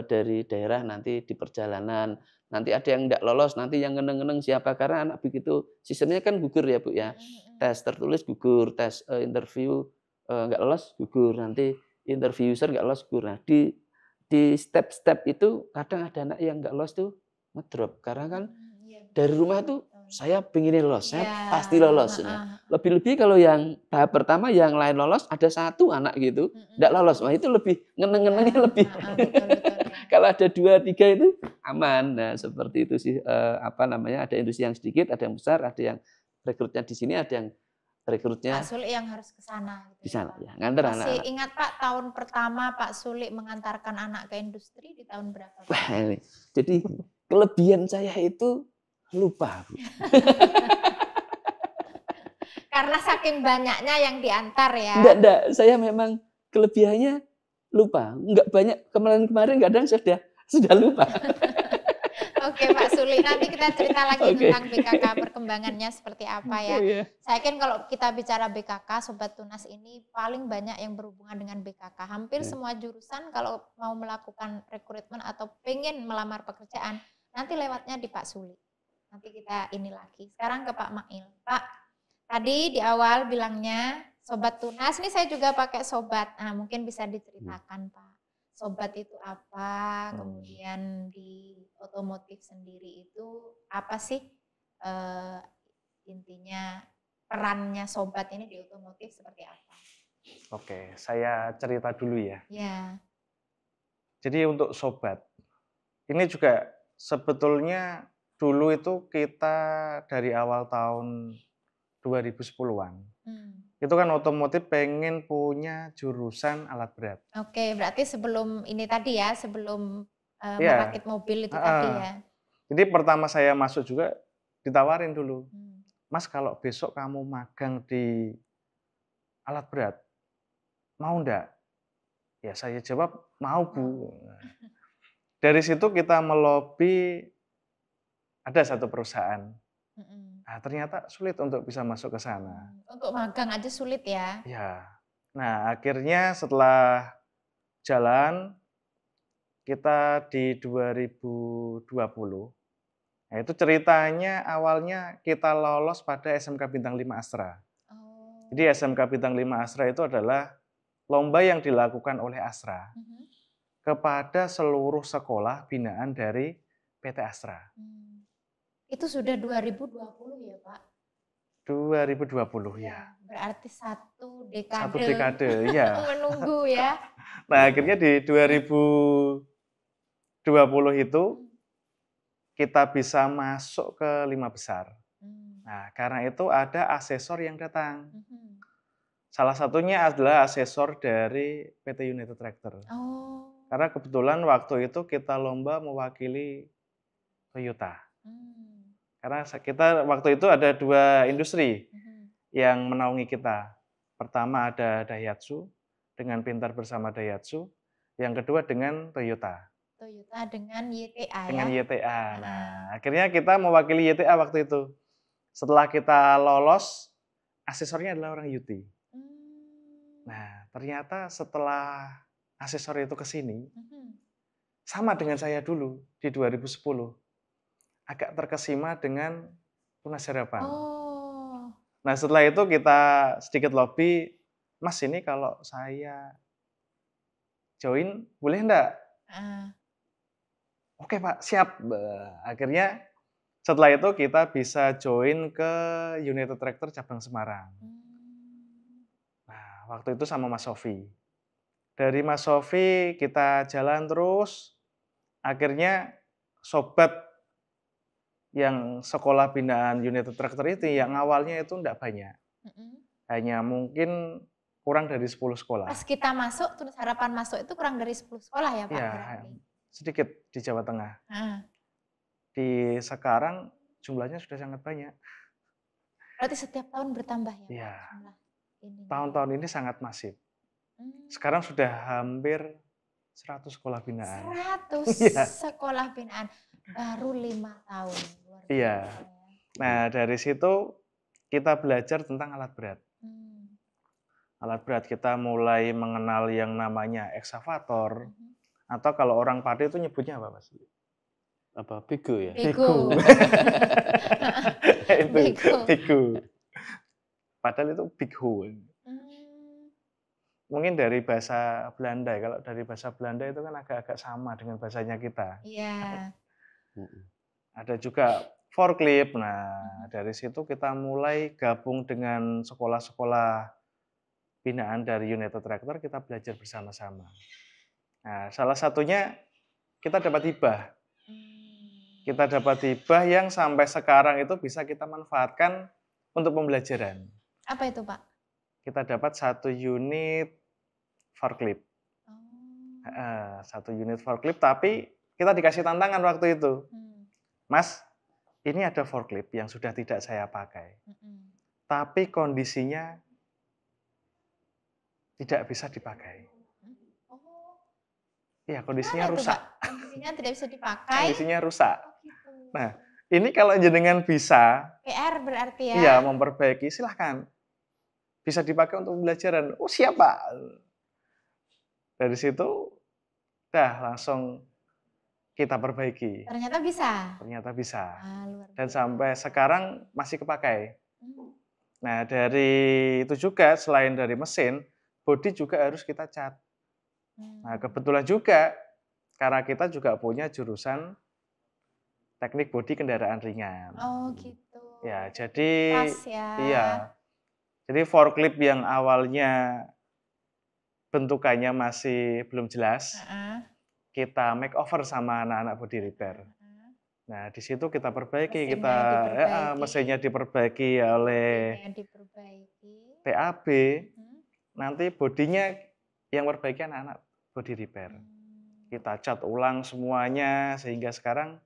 dari daerah nanti di perjalanan, nanti ada yang enggak lolos, nanti yang ngeneng-ngeneng siapa, karena anak begitu sistemnya kan gugur ya Bu ya. Tes tertulis gugur, tes interview enggak lolos gugur, nanti interview user enggak lolos gugur. Nah, di step-step itu kadang ada anak yang enggak lolos tuh ngedrop karena kan dari rumah tuh saya pengen lolos, saya pasti lolos. Nah, lebih-lebih kalau yang tahap pertama yang lain lolos, ada 1 anak gitu enggak lolos. Wah, itu lebih ngeneng-ngenengnya lebih. Kalau ada 2, 3 itu aman. Nah, seperti itu sih, apa namanya, ada industri yang sedikit, ada yang besar, ada yang rekrutnya di sini, ada yang rekrutnya Pak Sulik yang harus ke sana gitu. Di sana ya, nganter anak. Masih ingat Pak tahun pertama Pak Sulik mengantarkan anak ke industri di tahun berapa? Wah, ini. Jadi kelebihan saya itu lupa. Karena saking banyaknya yang diantar ya. Enggak, saya memang kelebihannya lupa. Enggak banyak, kemarin-kemarin kadang sudah lupa. Oke Pak Suli, nanti kita cerita lagi Oke. tentang BKK perkembangannya seperti apa ya. Oh iya. Saya yakin kalau kita bicara BKK, Sobat Tunas ini paling banyak yang berhubungan dengan BKK. Hampir Ya. semua jurusan kalau mau melakukan rekrutmen atau pengen melamar pekerjaan, nanti lewatnya di Pak Suli. Nanti kita ini lagi. Sekarang ke Pak Mail. Pak, tadi di awal bilangnya Sobat Tunas, ini saya juga pakai Sobat. Nah, mungkin bisa diceritakan Pak. Sobat itu apa, kemudian di otomotif sendiri itu apa sih intinya perannya Sobat ini di otomotif seperti apa? Oke, saya cerita dulu ya. Ya. Jadi untuk Sobat, ini juga sebetulnya dulu itu kita dari awal tahun 2010-an. Itu kan otomotif pengen punya jurusan alat berat. Oke, berarti sebelum ini tadi ya, sebelum Iya. merakit mobil itu tadi ya. Jadi pertama saya masuk juga ditawarin dulu, Mas kalau besok kamu magang di alat berat, mau enggak? Ya saya jawab, mau Bu. Dari situ kita melobi, ada satu perusahaan. Nah, ternyata sulit untuk bisa masuk ke sana. Untuk magang aja sulit ya? Ya. Nah, akhirnya setelah jalan, kita di 2020, nah itu ceritanya awalnya kita lolos pada SMK Bintang 5 Astra. Jadi SMK Bintang 5 Astra itu adalah lomba yang dilakukan oleh Astra kepada seluruh sekolah binaan dari PT Astra. Itu sudah 2020 ya Pak? 2020 ya. Berarti satu dekade. Satu dekade, ya. Menunggu ya. Nah, akhirnya di 2020 itu kita bisa masuk ke 5 besar. Nah, karena itu ada asesor yang datang. Salah satunya adalah asesor dari PT United Tractor. Karena kebetulan waktu itu kita lomba mewakili Toyota. Karena kita waktu itu ada 2 industri yang menaungi kita. Pertama ada Daihatsu, dengan Pintar Bersama Daihatsu. Yang kedua dengan Toyota. Toyota dengan YTA Dengan ya? YTA. Nah, akhirnya kita mewakili YTA waktu itu. Setelah kita lolos, asesornya adalah orang UT. Nah, ternyata setelah asesor itu ke sini, sama dengan saya dulu di 2010. Agak terkesima dengan Tunas Harapan. Nah, setelah itu kita sedikit lobby, Mas ini kalau saya join boleh enggak? Oke Pak, siap. Akhirnya setelah itu kita bisa join ke United Tractor cabang Semarang. Nah, waktu itu sama Mas Sofi. Dari Mas Sofi kita jalan terus, akhirnya Sobat yang sekolah binaan United Tractor itu yang awalnya itu enggak banyak. Hanya mungkin kurang dari 10 sekolah. Pas kita masuk, Tunas Harapan masuk itu kurang dari 10 sekolah ya Pak? Ya, berarti? sedikit di Jawa Tengah. Di sekarang jumlahnya sudah sangat banyak. Berarti setiap tahun bertambah ya? Iya. Pak, tahun-tahun ini sangat masif. Sekarang sudah hampir 100 sekolah binaan. 100 Iya. sekolah binaan. Baru 5 tahun. Luar biasa Iya. ya. Nah, dari situ kita belajar tentang alat berat. Alat berat kita mulai mengenal yang namanya eksavator, atau kalau orang Pade itu nyebutnya apa, Mas? Apa bego ya? Bego. Bego. Padahal itu big hole. Mungkin dari bahasa Belanda. Kalau dari bahasa Belanda itu kan agak-agak sama dengan bahasanya kita. Iya. Ada juga forklift. Nah, dari situ kita mulai gabung dengan sekolah-sekolah binaan dari United Tractor, kita belajar bersama-sama. Nah, salah satunya kita dapat hibah. Kita dapat hibah yang sampai sekarang itu bisa kita manfaatkan untuk pembelajaran. Apa itu, Pak? Kita dapat 1 unit forklift. 1 unit forklift, tapi kita dikasih tantangan waktu itu. Mas, ini ada forklift yang sudah tidak saya pakai. tapi kondisinya tidak bisa dipakai. Oh, Iya, kondisinya gimana itu, rusak. Pak? Kondisinya tidak bisa dipakai. Kondisinya rusak. Oh, gitu. Nah, ini kalau jenengan bisa, PR berarti ya? iya, memperbaiki, silahkan. Bisa dipakai untuk pembelajaran. Oh, siap, Pak. Dari situ, dah langsung kita perbaiki. Ternyata bisa. Ternyata bisa. Ah, luar Dan biasa. sampai sekarang masih kepakai. Hmm. Nah, dari itu juga, selain dari mesin, bodi juga harus kita cat. Nah, kebetulan juga, karena kita juga punya jurusan teknik bodi kendaraan ringan. Oh, gitu. Ya, jadi Pas ya. iya. Jadi forklift yang awalnya bentukannya masih belum jelas, Heeh. kita makeover sama anak-anak body repair. Heeh. Nah, di situ kita perbaiki, Mesinnya kita diperbaiki. mesinnya diperbaiki oleh Bodinya diperbaiki. TAB, Hmm. nanti bodinya yang perbaiki anak-anak body repair. Kita cat ulang semuanya sehingga sekarang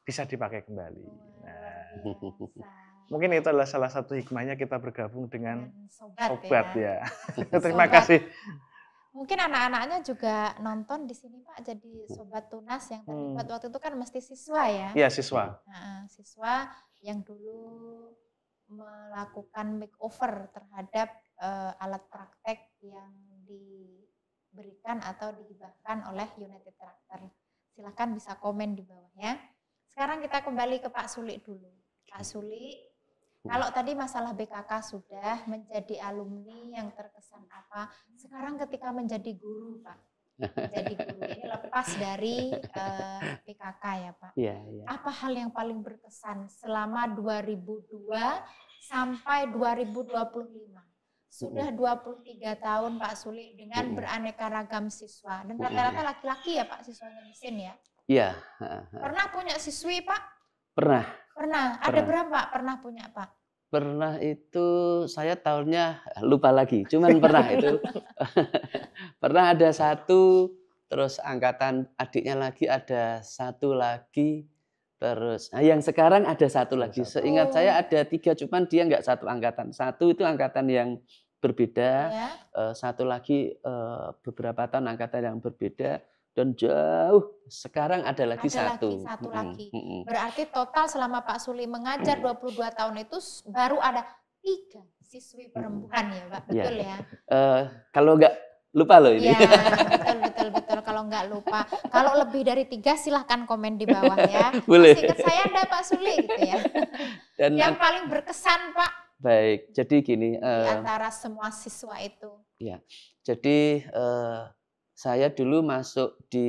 bisa dipakai kembali. Nah, Luar biasa. mungkin itu adalah salah satu hikmahnya kita bergabung dengan Sobat ya. ya. Terima Sobat. kasih. Mungkin anak-anaknya juga nonton di sini Pak, jadi Sobat Tunas yang terlibat waktu itu kan mesti siswa ya. Iya, siswa. Nah, siswa yang dulu melakukan makeover terhadap alat praktek yang diberikan atau dihibahkan oleh United Tractor. Silahkan bisa komen di bawah ya. Sekarang kita kembali ke Pak Suli dulu. Pak Suli, kalau tadi masalah BKK sudah, menjadi alumni yang terkesan apa, sekarang ketika menjadi guru Pak, menjadi guru ini lepas dari BKK ya Pak. Iya, iya. Apa hal yang paling berkesan selama 2002 sampai 2025? Sudah 23 tahun Pak Suli dengan beraneka ragam siswa. Dan rata-rata laki-laki ya Pak siswanya mesin ya? Iya. Pernah punya siswi Pak? Pernah. Pernah. Ada berapa pernah punya Pak? Pernah itu saya tahunnya lupa lagi, cuman pernah itu. Pernah ada satu, terus angkatan adiknya lagi ada satu lagi, terus nah yang sekarang ada satu lagi. Seingat saya ada 3, cuman dia nggak satu angkatan. Satu itu angkatan yang berbeda, Ya. satu lagi beberapa tahun angkatan yang berbeda. Dan jauh sekarang ada lagi satu. Satu lagi. Berarti total selama Pak Suli mengajar 22 tahun itu baru ada 3 siswi perempuan ya Pak, betul ya? Kalau nggak lupa loh ini. Ya, betul. Kalau nggak lupa. Kalau lebih dari 3 silahkan komen di bawah ya. Boleh. Masih ingat saya ada Pak Suli gitu ya. Dan yang paling berkesan Pak. Baik, jadi gini. Di antara semua siswa itu. Ya, jadi saya dulu masuk di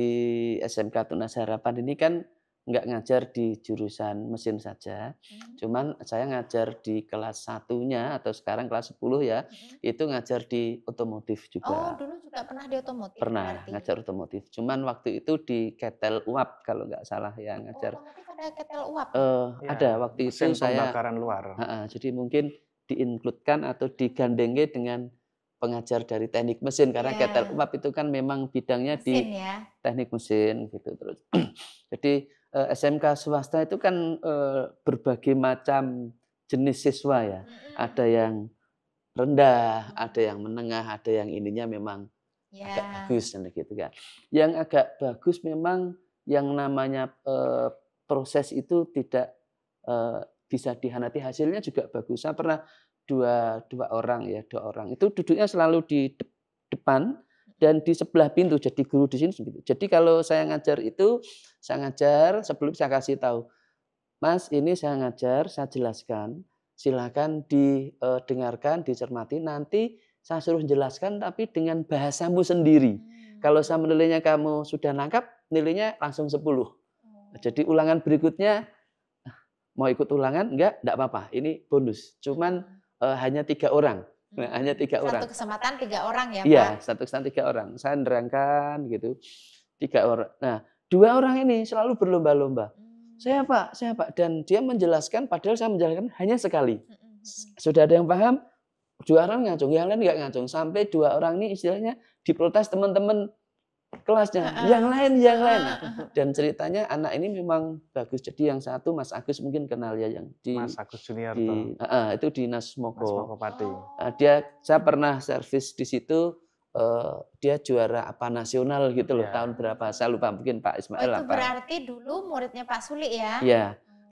SMK Tunas Harapan ini kan nggak ngajar di jurusan mesin saja, cuman saya ngajar di kelas 1-nya atau sekarang kelas 10 ya, itu ngajar di otomotif juga. Oh, dulu juga pernah di otomotif? Pernah, berarti. ngajar otomotif. Cuman waktu itu di Ketel UAP kalau nggak salah ya ngajar. Otomotif ada Ketel UAP? Ada, waktu itu saya. Pembakaran luar. Jadi mungkin diinkludkan atau digandengnya dengan pengajar dari teknik mesin karena Ketel UAP itu kan memang bidangnya mesin, di teknik mesin gitu terus. Jadi SMK swasta itu kan berbagai macam jenis siswa ya. Ada yang rendah, ada yang menengah, ada yang ininya memang agak bagus gitu kan. Yang agak bagus memang yang namanya proses itu tidak bisa dihanati, hasilnya juga bagus. Saya pernah dua orang itu duduknya selalu di depan dan di sebelah pintu, jadi guru di sini gitu. Jadi kalau saya ngajar itu, saya ngajar sebelum saya kasih tahu, Mas ini saya ngajar, saya jelaskan, silakan didengarkan, dicermati, nanti saya suruh jelaskan tapi dengan bahasamu sendiri. Kalau saya menilainya kamu sudah nangkap, nilainya langsung 10. Jadi ulangan berikutnya mau ikut ulangan enggak apa-apa, ini bonus. Cuman hanya 3 orang. Nah, hanya 3 orang. Satu kesempatan 3 orang ya Pak? Iya, satu kesempatan 3 orang. Saya nerangkan gitu. 3 orang. Nah, 2 orang ini selalu berlomba-lomba. Saya Pak. Dan dia menjelaskan, padahal saya menjelaskan hanya sekali. Sudah ada yang paham? 2 orang ngacung, yang lain enggak ngacung. Sampai 2 orang ini istilahnya diprotes teman-teman kelasnya, yang lain. Dan ceritanya anak ini memang bagus. Jadi yang satu Mas Agus mungkin kenal ya, yang di Mas Agus Junior itu di Nasmoko. Pati. Saya pernah servis di situ. Dia juara apa nasional gitu loh, tahun berapa saya lupa, mungkin Pak Ismail itu berarti dulu muridnya Pak Suli ya? Iya.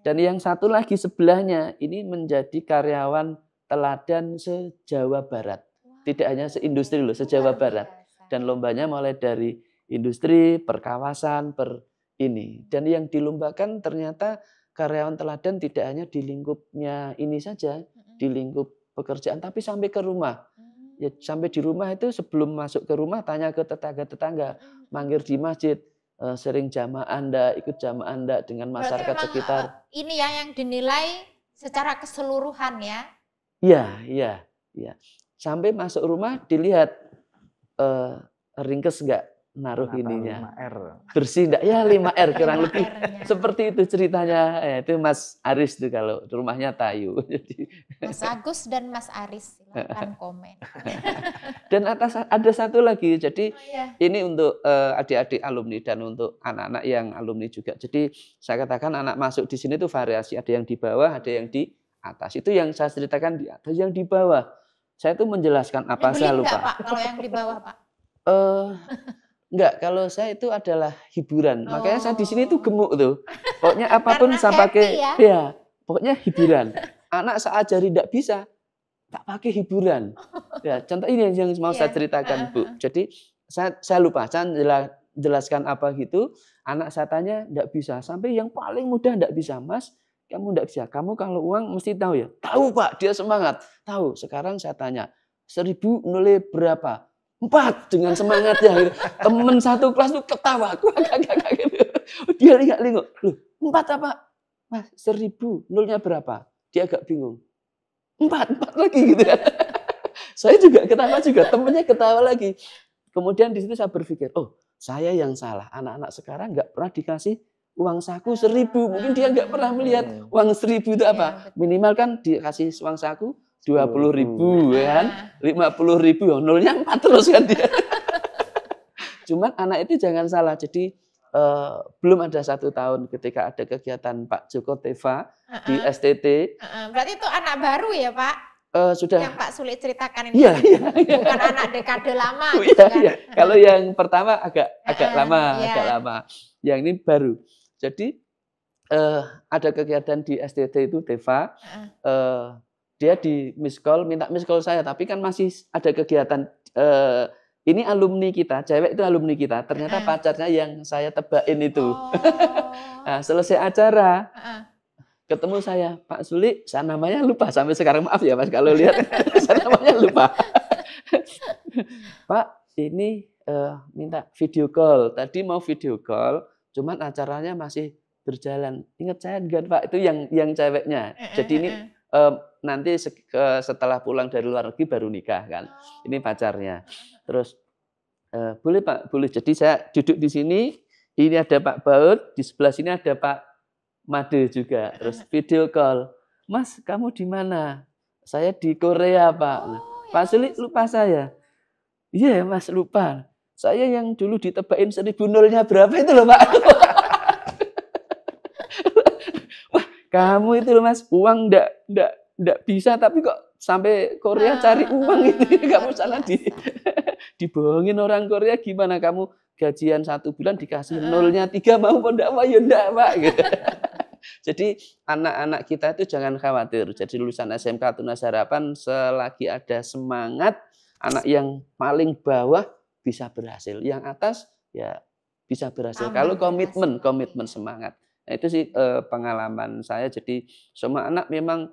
Dan yang satu lagi sebelahnya ini menjadi karyawan teladan se-Jawa Barat. Tidak hanya se-industri loh, se-Jawa Barat. Dan lombanya mulai dari industri, perkawasan, ini. Dan yang dilombakan ternyata karyawan teladan tidak hanya di lingkupnya ini saja, di lingkup pekerjaan, tapi sampai ke rumah. Ya, sampai di rumah itu sebelum masuk ke rumah tanya ke tetangga-tetangga, mangkir di masjid, sering jamaah Anda, ikut jamaah Anda dengan masyarakat sekitar. Ini ya yang dinilai secara keseluruhan ya? Iya. Sampai masuk rumah dilihat ringkes enggak naruh ininya. 5R. Bersih enggak? Ya 5R kurang lebih. Seperti itu ceritanya. Itu Mas Aris tuh kalau rumahnya Tayu. Jadi Mas Agus dan Mas Aris silakan komen. Dan ada satu lagi. Jadi ini untuk adik-adik alumni dan untuk anak-anak yang alumni juga. Jadi saya katakan anak masuk di sini tuh variasi. Ada yang di bawah, ada yang di atas. Itu yang saya ceritakan di atas, yang di bawah. Saya tuh menjelaskan apa saya lupa. Pak, kalau yang di bawah, Pak? Enggak, kalau saya itu adalah hiburan. Makanya saya di sini tuh gemuk tuh. Pokoknya apapun saya pakai ya, pokoknya hiburan. Anak saya ajari enggak bisa, tak pakai hiburan. Ya, contoh ini yang mau saya ceritakan, Bu. Jadi saya lupa, saya jelaskan apa gitu, anak saya tanya enggak bisa. Sampai yang paling mudah enggak bisa, Mas. Kamu enggak bisa. Kamu kalau uang mesti tahu ya. Tahu, Pak, dia semangat. Tahu. Sekarang saya tanya, 1.000 nilai berapa? 4 dengan semangatnya gitu. Temen satu kelas tuh ketawa, aku agak gitu. Dia lihat-lihat, loh 4 apa? Mas 1.000, nolnya berapa? Dia agak bingung. 4 lagi gitu kan. Saya juga ketawa juga, temennya ketawa lagi. Kemudian di situ saya berpikir, oh saya yang salah. Anak-anak sekarang nggak pernah dikasih uang saku 1.000. Mungkin dia nggak pernah melihat uang 1.000 itu apa. Minimal kan dikasih uang saku 20.000 kan, 50.000, nolnya 4 terus kan dia. Cuman anak itu jangan salah. Jadi belum ada 1 tahun ketika ada kegiatan Pak Joko Teva di STT. Berarti itu anak baru ya Pak? Sudah. Yang Pak Suli ceritakan ini. Iya. Bukan anak dekade lama. Gitu kan? Iya. Kalau yang pertama agak lama, Yang ini baru. Jadi ada kegiatan di STT itu Teva. Dia di minta miss call saya, tapi kan masih ada kegiatan. Ini alumni kita, cewek itu alumni kita. Ternyata pacarnya yang saya tebain itu. Nah, selesai acara, ketemu saya, Pak Suli, saya namanya lupa sampai sekarang, maaf ya Mas kalau lihat, saya namanya lupa. Pak, ini minta video call. Tadi mau video call, cuman acaranya masih berjalan. Ingat saya enggak Pak? Itu yang ceweknya. Jadi ini nanti setelah pulang dari luar negeri baru nikah kan. Ini pacarnya. Terus boleh Pak, boleh. Jadi saya duduk di sini, ini ada Pak Baut, di sebelah sini ada Pak Made juga. Terus video call. Mas, kamu di mana? Saya di Korea, Pak. Pak Suli lupa saya. Iya, Mas, lupa. Saya yang dulu ditebain 1.000 nolnya berapa itu loh, Pak. Kamu itu loh Mas, uang enggak bisa tapi kok sampai Korea cari uang ini. Kamu salah dibohongin orang Korea gimana? Kamu gajian 1 bulan dikasih nolnya 3 mau apa enggak? Ya enggak Pak. Gitu. Jadi anak-anak kita itu jangan khawatir. Jadi lulusan SMK Tunas Harapan selagi ada semangat, anak yang paling bawah bisa berhasil. Yang atas ya bisa berhasil. Kalau komitmen semangat. Nah, itu sih pengalaman saya. Jadi semua anak memang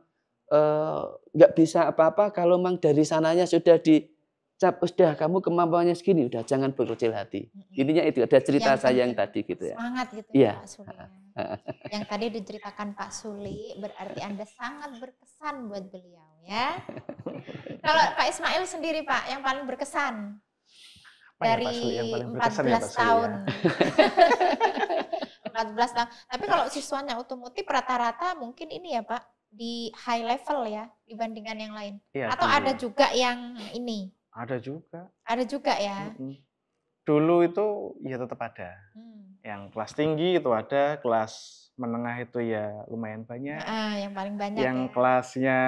nggak bisa apa-apa kalau memang dari sananya sudah dicap, sudah kamu kemampuannya segini, udah jangan berkecil hati. Intinya itu ada cerita saya yang tadi gitu ya. Semangat gitu ya, Pak Suli. Yang tadi diceritakan Pak Suli berarti Anda sangat berkesan buat beliau ya. Kalau Pak Ismail sendiri Pak yang paling berkesan dari 14 tahun. 14 tahun. Tapi kalau siswanya otomotif rata-rata mungkin ini ya Pak, di high level ya dibandingkan yang lain. Ya, atau ada juga yang ini? Ada juga. Ada juga ya. dulu itu ya tetap ada. Yang kelas tinggi itu ada, kelas menengah itu ya lumayan banyak. Yang paling banyak Yang ya. kelasnya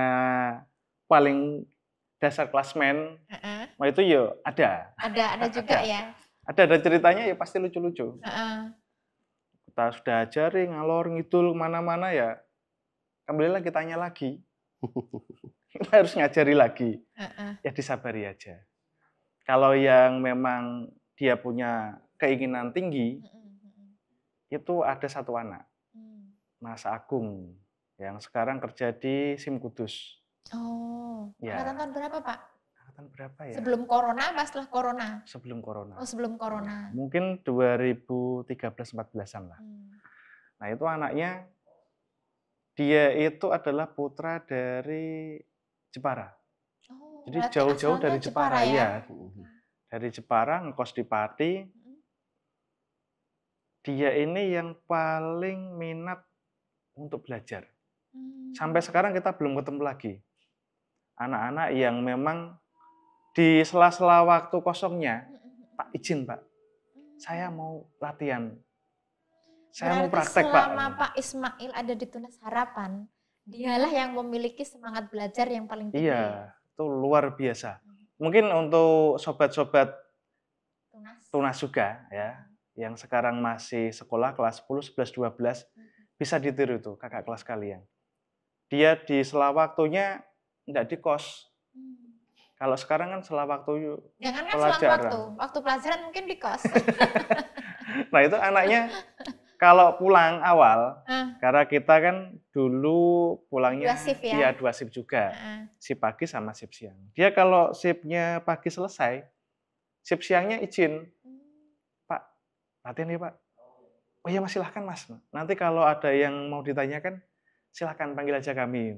paling dasar klasmen, nah itu ya ada. Ada juga ya. Ada ceritanya ya pasti lucu-lucu. Kita sudah ajarin ngalor ngidul kemana-mana ya, kembali lagi tanya lagi. Kita harus ngajari lagi. Ya disabari aja. Kalau yang memang dia punya keinginan tinggi, itu ada satu anak, Mas Agung, yang sekarang kerja di SIM Kudus. Oh, ya. Angkatan tahun berapa Pak? Angkatan berapa ya? Sebelum corona apa setelah corona? Sebelum corona. Oh, sebelum corona. Mungkin 2013-14an lah. Nah itu anaknya, dia itu adalah putra dari Jepara. Oh, jadi jauh-jauh dari Jepara ya. Dari Jepara, ngekos di Pati. Dia ini yang paling minat untuk belajar. Sampai sekarang kita belum ketemu lagi. Anak-anak yang memang di sela-sela waktu kosongnya, Pak izin Pak, saya mau latihan. Saya mau praktek Pak. Selama Pak Ismail ada di Tunas Harapan, dialah yang memiliki semangat belajar yang paling tinggi. Iya, itu luar biasa. Mungkin untuk sobat-sobat Tunas juga ya, yang sekarang masih sekolah kelas 10, 11, 12, bisa ditiru tuh kakak kelas kalian. Dia di sela waktunya enggak di kos. Kalau sekarang kan sela waktu jangan kan pelajaran. Waktu pelajaran mungkin di kos. Nah itu anaknya kalau pulang awal, karena kita kan dulu pulangnya dua shift ya? Iya 2 shift juga, shift pagi sama shift siang. Dia kalau shiftnya pagi selesai, shift siangnya izin, Pak latihan ya Pak. Oh iya Mas silahkan Mas. Nanti kalau ada yang mau ditanyakan, silahkan panggil aja kami.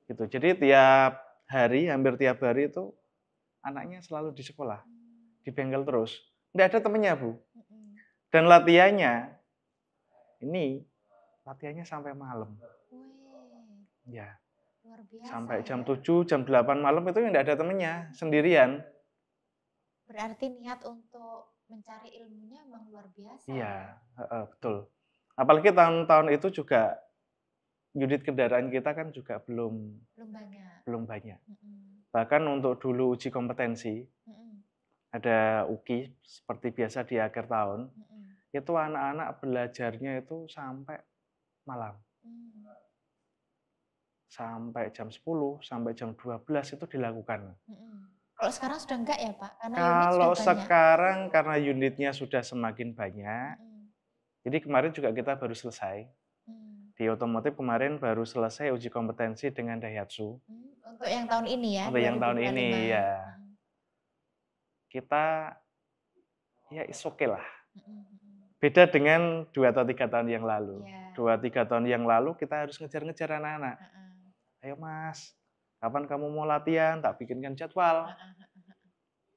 Gitu. Jadi tiap hari, hampir tiap hari itu anaknya selalu di sekolah, di bengkel terus. Nggak ada temennya Bu. Dan latihannya sampai malam. Ya. Luar biasa, sampai jam 7, jam 8 malam itu nggak ada temennya, sendirian. Berarti niat untuk mencari ilmunya memang luar biasa. Iya, betul. Apalagi tahun-tahun itu juga unit kendaraan kita kan juga belum banyak. Bahkan untuk dulu uji kompetensi, ada UKI seperti biasa di akhir tahun, itu anak-anak belajarnya itu sampai malam. Sampai jam 10, sampai jam 12 itu dilakukan. Kalau sekarang sudah enggak ya Pak? Kalau sekarang karena unitnya sudah semakin banyak, jadi kemarin juga kita baru selesai. Di otomotif kemarin baru selesai uji kompetensi dengan Daihatsu. Untuk yang tahun ini ya? Untuk yang tahun ini ya. Kita ya is okay lah. Beda dengan 2 atau 3 tahun yang lalu. 2-3 tahun yang lalu kita harus ngejar-ngejar anak-anak. Ayo Mas, kapan kamu mau latihan? Tak bikinkan jadwal.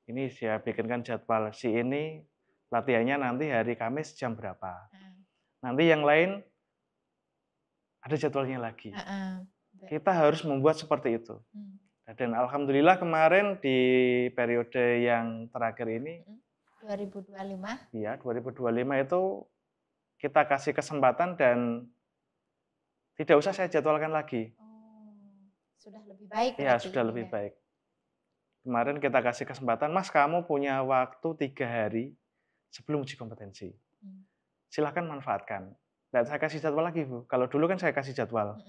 Ini saya bikinkan jadwal. Si ini latihannya nanti hari Kamis jam berapa. Nanti yang lain ada jadwalnya lagi. Kita harus membuat seperti itu. Dan alhamdulillah kemarin di periode yang terakhir ini 2025. Iya, 2025 itu kita kasih kesempatan dan tidak usah saya jadwalkan lagi. Sudah lebih baik. Iya, sudah lebih baik. Kemarin kita kasih kesempatan, Mas kamu punya waktu 3 hari sebelum uji kompetensi. Silahkan manfaatkan. Dan saya kasih jadwal lagi, Bu. Kalau dulu kan saya kasih jadwal.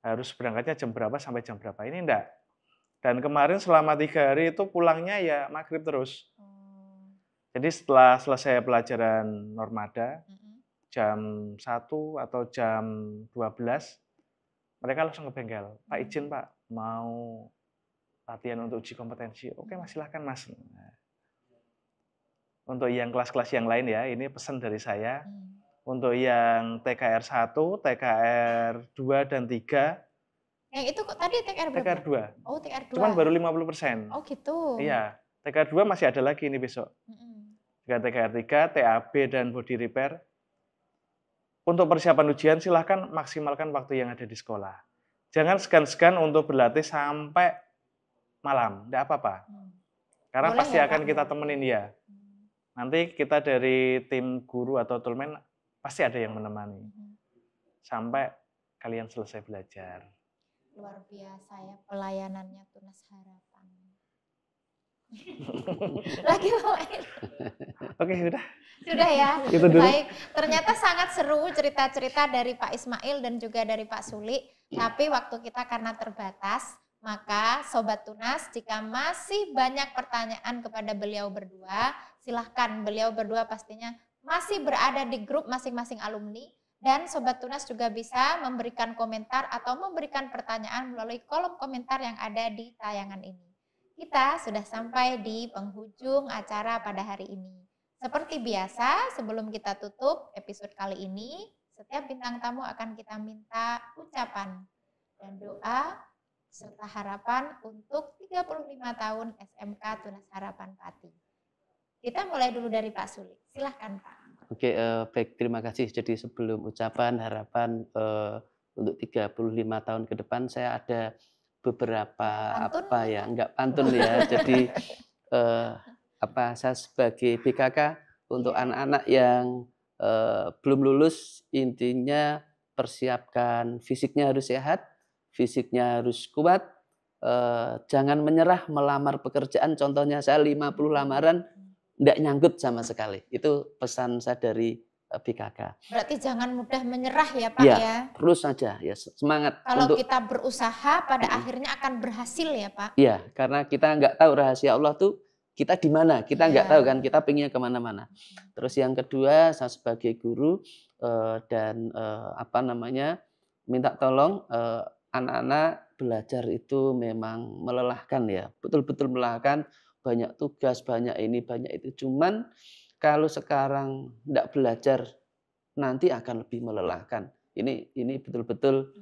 Harus berangkatnya jam berapa sampai jam berapa. Ini enggak. Dan kemarin selama 3 hari itu pulangnya ya maghrib terus. Jadi setelah selesai pelajaran Normada, jam 1 atau jam 12, mereka langsung ke bengkel. Pak izin Pak, mau latihan untuk uji kompetensi. Oke Mas, silahkan Mas. Untuk yang kelas-kelas yang lain ya, ini pesan dari saya. Untuk yang TKR 1, TKR 2 dan 3. Yang itu tadi TKR berapa? TKR 2. Oh, TKR 2. Cuman baru 50%. Oh, gitu. Iya, TKR 2 masih ada lagi ini besok. TKR 3, TAB dan body repair. Untuk persiapan ujian silahkan maksimalkan waktu yang ada di sekolah. Jangan segan-segan untuk berlatih sampai malam, enggak apa-apa. Karena boleh pasti ya, akan kita temenin ya. Nanti kita dari tim guru atau tulmen pasti ada yang menemani sampai kalian selesai belajar. Luar biasa ya pelayanannya Tunas Harapan. Lagi main. Oke, sudah. Sudah ya. Itu dulu. Baik, ternyata sangat seru cerita-cerita dari Pak Ismail dan juga dari Pak Suli. Tapi waktu kita karena terbatas, maka Sobat Tunas jika masih banyak pertanyaan kepada beliau berdua, silahkan, beliau berdua pastinya masih berada di grup masing-masing alumni. Dan Sobat Tunas juga bisa memberikan komentar atau memberikan pertanyaan melalui kolom komentar yang ada di tayangan ini. Kita sudah sampai di penghujung acara pada hari ini. Seperti biasa, sebelum kita tutup episode kali ini, setiap bintang tamu akan kita minta ucapan dan doa serta harapan untuk 35 tahun SMK Tunas Harapan Pati. Kita mulai dulu dari Pak Suli. Silahkan Pak. Oke, baik, terima kasih. Jadi sebelum ucapan harapan untuk 35 tahun ke depan, saya ada beberapa Pantun? apa ya, enggak pantun ya. Jadi saya sebagai BKK untuk anak-anak yang belum lulus, intinya persiapkan fisiknya harus sehat, fisiknya harus kuat, jangan menyerah melamar pekerjaan. Contohnya saya 50 lamaran, enggak nyangkut sama sekali. Itu pesan saya dari BKK. Berarti jangan mudah menyerah ya Pak ya? Ya. Terus saja ya, semangat. Kalau kita berusaha pada akhirnya akan berhasil ya Pak. Iya, karena kita nggak tahu rahasia Allah tuh kita di mana. Kita nggak tahu kan, kita pengennya kemana-mana. Terus yang kedua, saya sebagai guru dan minta tolong anak-anak belajar itu memang melelahkan ya. Betul-betul melelahkan. Banyak tugas, banyak ini, banyak itu. Cuman kalau sekarang tidak belajar nanti akan lebih melelahkan. Ini betul-betul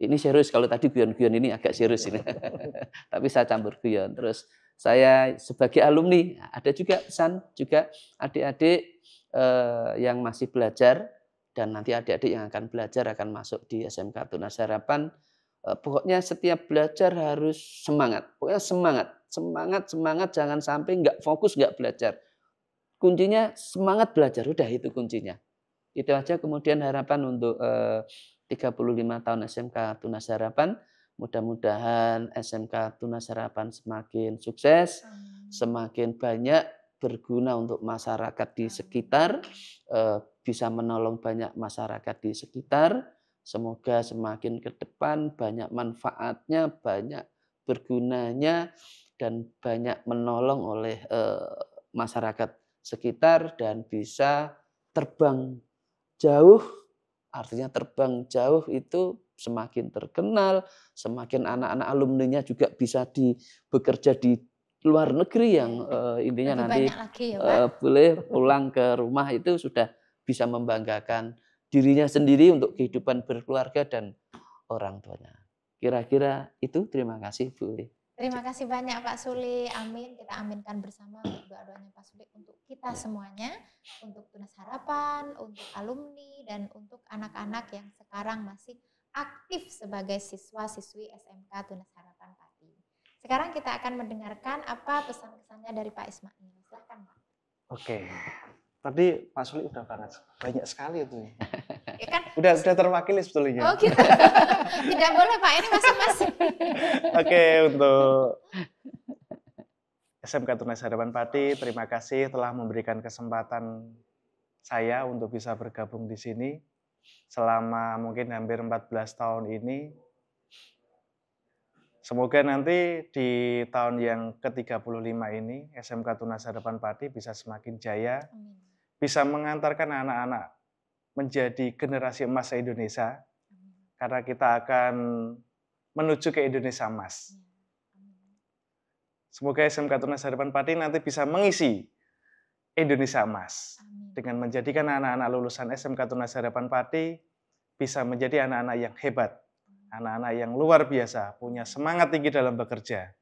ini serius. Kalau tadi guyon-guyon ini agak serius ini. Tapi saya campur guyon. Terus saya sebagai alumni ada juga pesan juga adik-adik yang masih belajar dan nanti adik-adik yang akan belajar akan masuk di SMK Tunas Harapan. Pokoknya setiap belajar harus semangat. Pokoknya semangat, jangan sampai nggak fokus, nggak belajar. Kuncinya semangat belajar, udah itu kuncinya. Itu aja. Kemudian harapan untuk 35 tahun SMK Tunas Harapan. Mudah-mudahan SMK Tunas Harapan semakin sukses, semakin banyak berguna untuk masyarakat di sekitar, bisa menolong banyak masyarakat di sekitar. Semoga semakin ke depan banyak manfaatnya, banyak bergunanya, dan banyak menolong oleh masyarakat sekitar dan bisa terbang jauh. Artinya terbang jauh itu semakin terkenal, semakin anak-anak alumninya juga bisa bekerja di luar negeri yang intinya nanti boleh pulang ke rumah itu sudah bisa membanggakan dirinya sendiri untuk kehidupan berkeluarga dan orang tuanya. Kira-kira itu. Terima kasih Bu Uli. Terima kasih banyak Pak Suli. Amin. Kita aminkan bersama doa-doanya Pak Suli untuk kita semuanya, untuk Tunas Harapan, untuk alumni, dan untuk anak-anak yang sekarang masih aktif sebagai siswa-siswi SMK Tunas Harapan Pati. Sekarang kita akan mendengarkan apa pesan-pesannya dari Pak Ismail. Silakan Pak. Oke. Tadi Pak Suli udah banyak sekali itu. Ya kan? Udah terwakili sebetulnya. Oh gitu. Tidak boleh Pak, ini masing-masing. Oke, untuk SMK Tunas Harapan Pati, terima kasih telah memberikan kesempatan saya untuk bisa bergabung di sini selama mungkin hampir 14 tahun ini. Semoga nanti di tahun yang ke-35 ini SMK Tunas Harapan Pati bisa semakin jaya, bisa mengantarkan anak-anak menjadi generasi emas Indonesia, karena kita akan menuju ke Indonesia emas. Semoga SMK Tunas Harapan Pati nanti bisa mengisi Indonesia emas dengan menjadikan anak-anak lulusan SMK Tunas Harapan Pati bisa menjadi anak-anak yang hebat, anak-anak yang luar biasa, punya semangat tinggi dalam bekerja.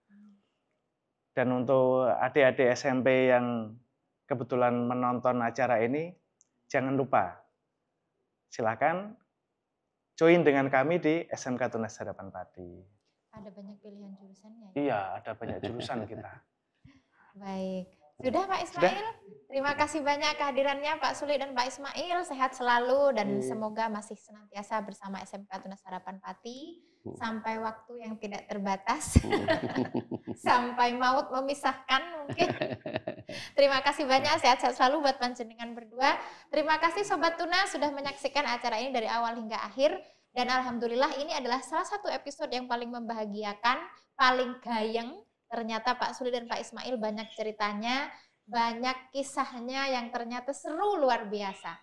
Dan untuk adik-adik SMP yang kebetulan menonton acara ini, jangan lupa, silakan join dengan kami di SMK Tunas Harapan Pati. Ada banyak pilihan jurusannya. Iya, ada banyak jurusan kita. Baik. Sudah Pak Ismail? Terima kasih banyak kehadirannya Pak Suli dan Pak Ismail. Sehat selalu dan semoga masih senantiasa bersama SMK Tunas Harapan Pati sampai waktu yang tidak terbatas. Sampai maut memisahkan mungkin. Terima kasih banyak, sehat-sehat selalu buat panjenengan berdua. Terima kasih Sobat Tunas sudah menyaksikan acara ini dari awal hingga akhir. Dan alhamdulillah ini adalah salah satu episode yang paling membahagiakan, paling gayeng. Ternyata Pak Suli dan Pak Ismail banyak ceritanya, banyak kisahnya yang ternyata seru luar biasa.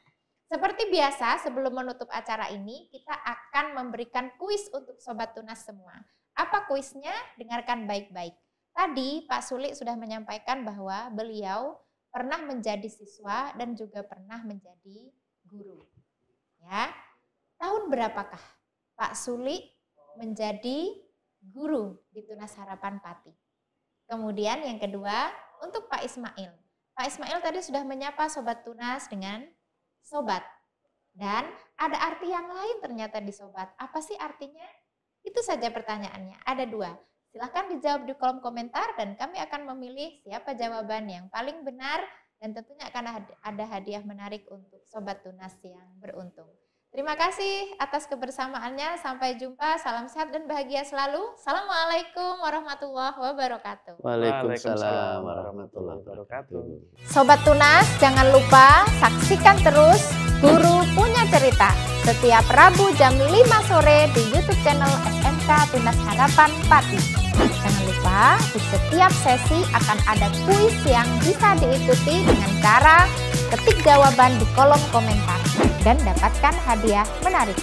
Seperti biasa, sebelum menutup acara ini, kita akan memberikan kuis untuk Sobat Tunas semua. Apa kuisnya? Dengarkan baik-baik. Tadi Pak Suli sudah menyampaikan bahwa beliau pernah menjadi siswa dan juga pernah menjadi guru. Ya, tahun berapakah Pak Suli menjadi guru di Tunas Harapan Pati? Kemudian yang kedua, untuk Pak Ismail. Pak Ismail tadi sudah menyapa Sobat Tunas dengan sobat. Dan ada arti yang lain ternyata di sobat. Apa sih artinya? Itu saja pertanyaannya. Ada 2. Silahkan dijawab di kolom komentar dan kami akan memilih siapa jawaban yang paling benar. Dan tentunya akan ada hadiah menarik untuk Sobat Tunas yang beruntung. Terima kasih atas kebersamaannya. Sampai jumpa. Salam sehat dan bahagia selalu. Assalamualaikum warahmatullahi wabarakatuh. Waalaikumsalam warahmatullahi wabarakatuh. Sobat Tunas, jangan lupa saksikan terus Guru Punya Cerita setiap Rabu jam 5 sore di YouTube channel SMK Tunas Harapan Pati. Jangan lupa di setiap sesi akan ada kuis yang bisa diikuti dengan cara ketik jawaban di kolom komentar dan dapatkan hadiah menarik.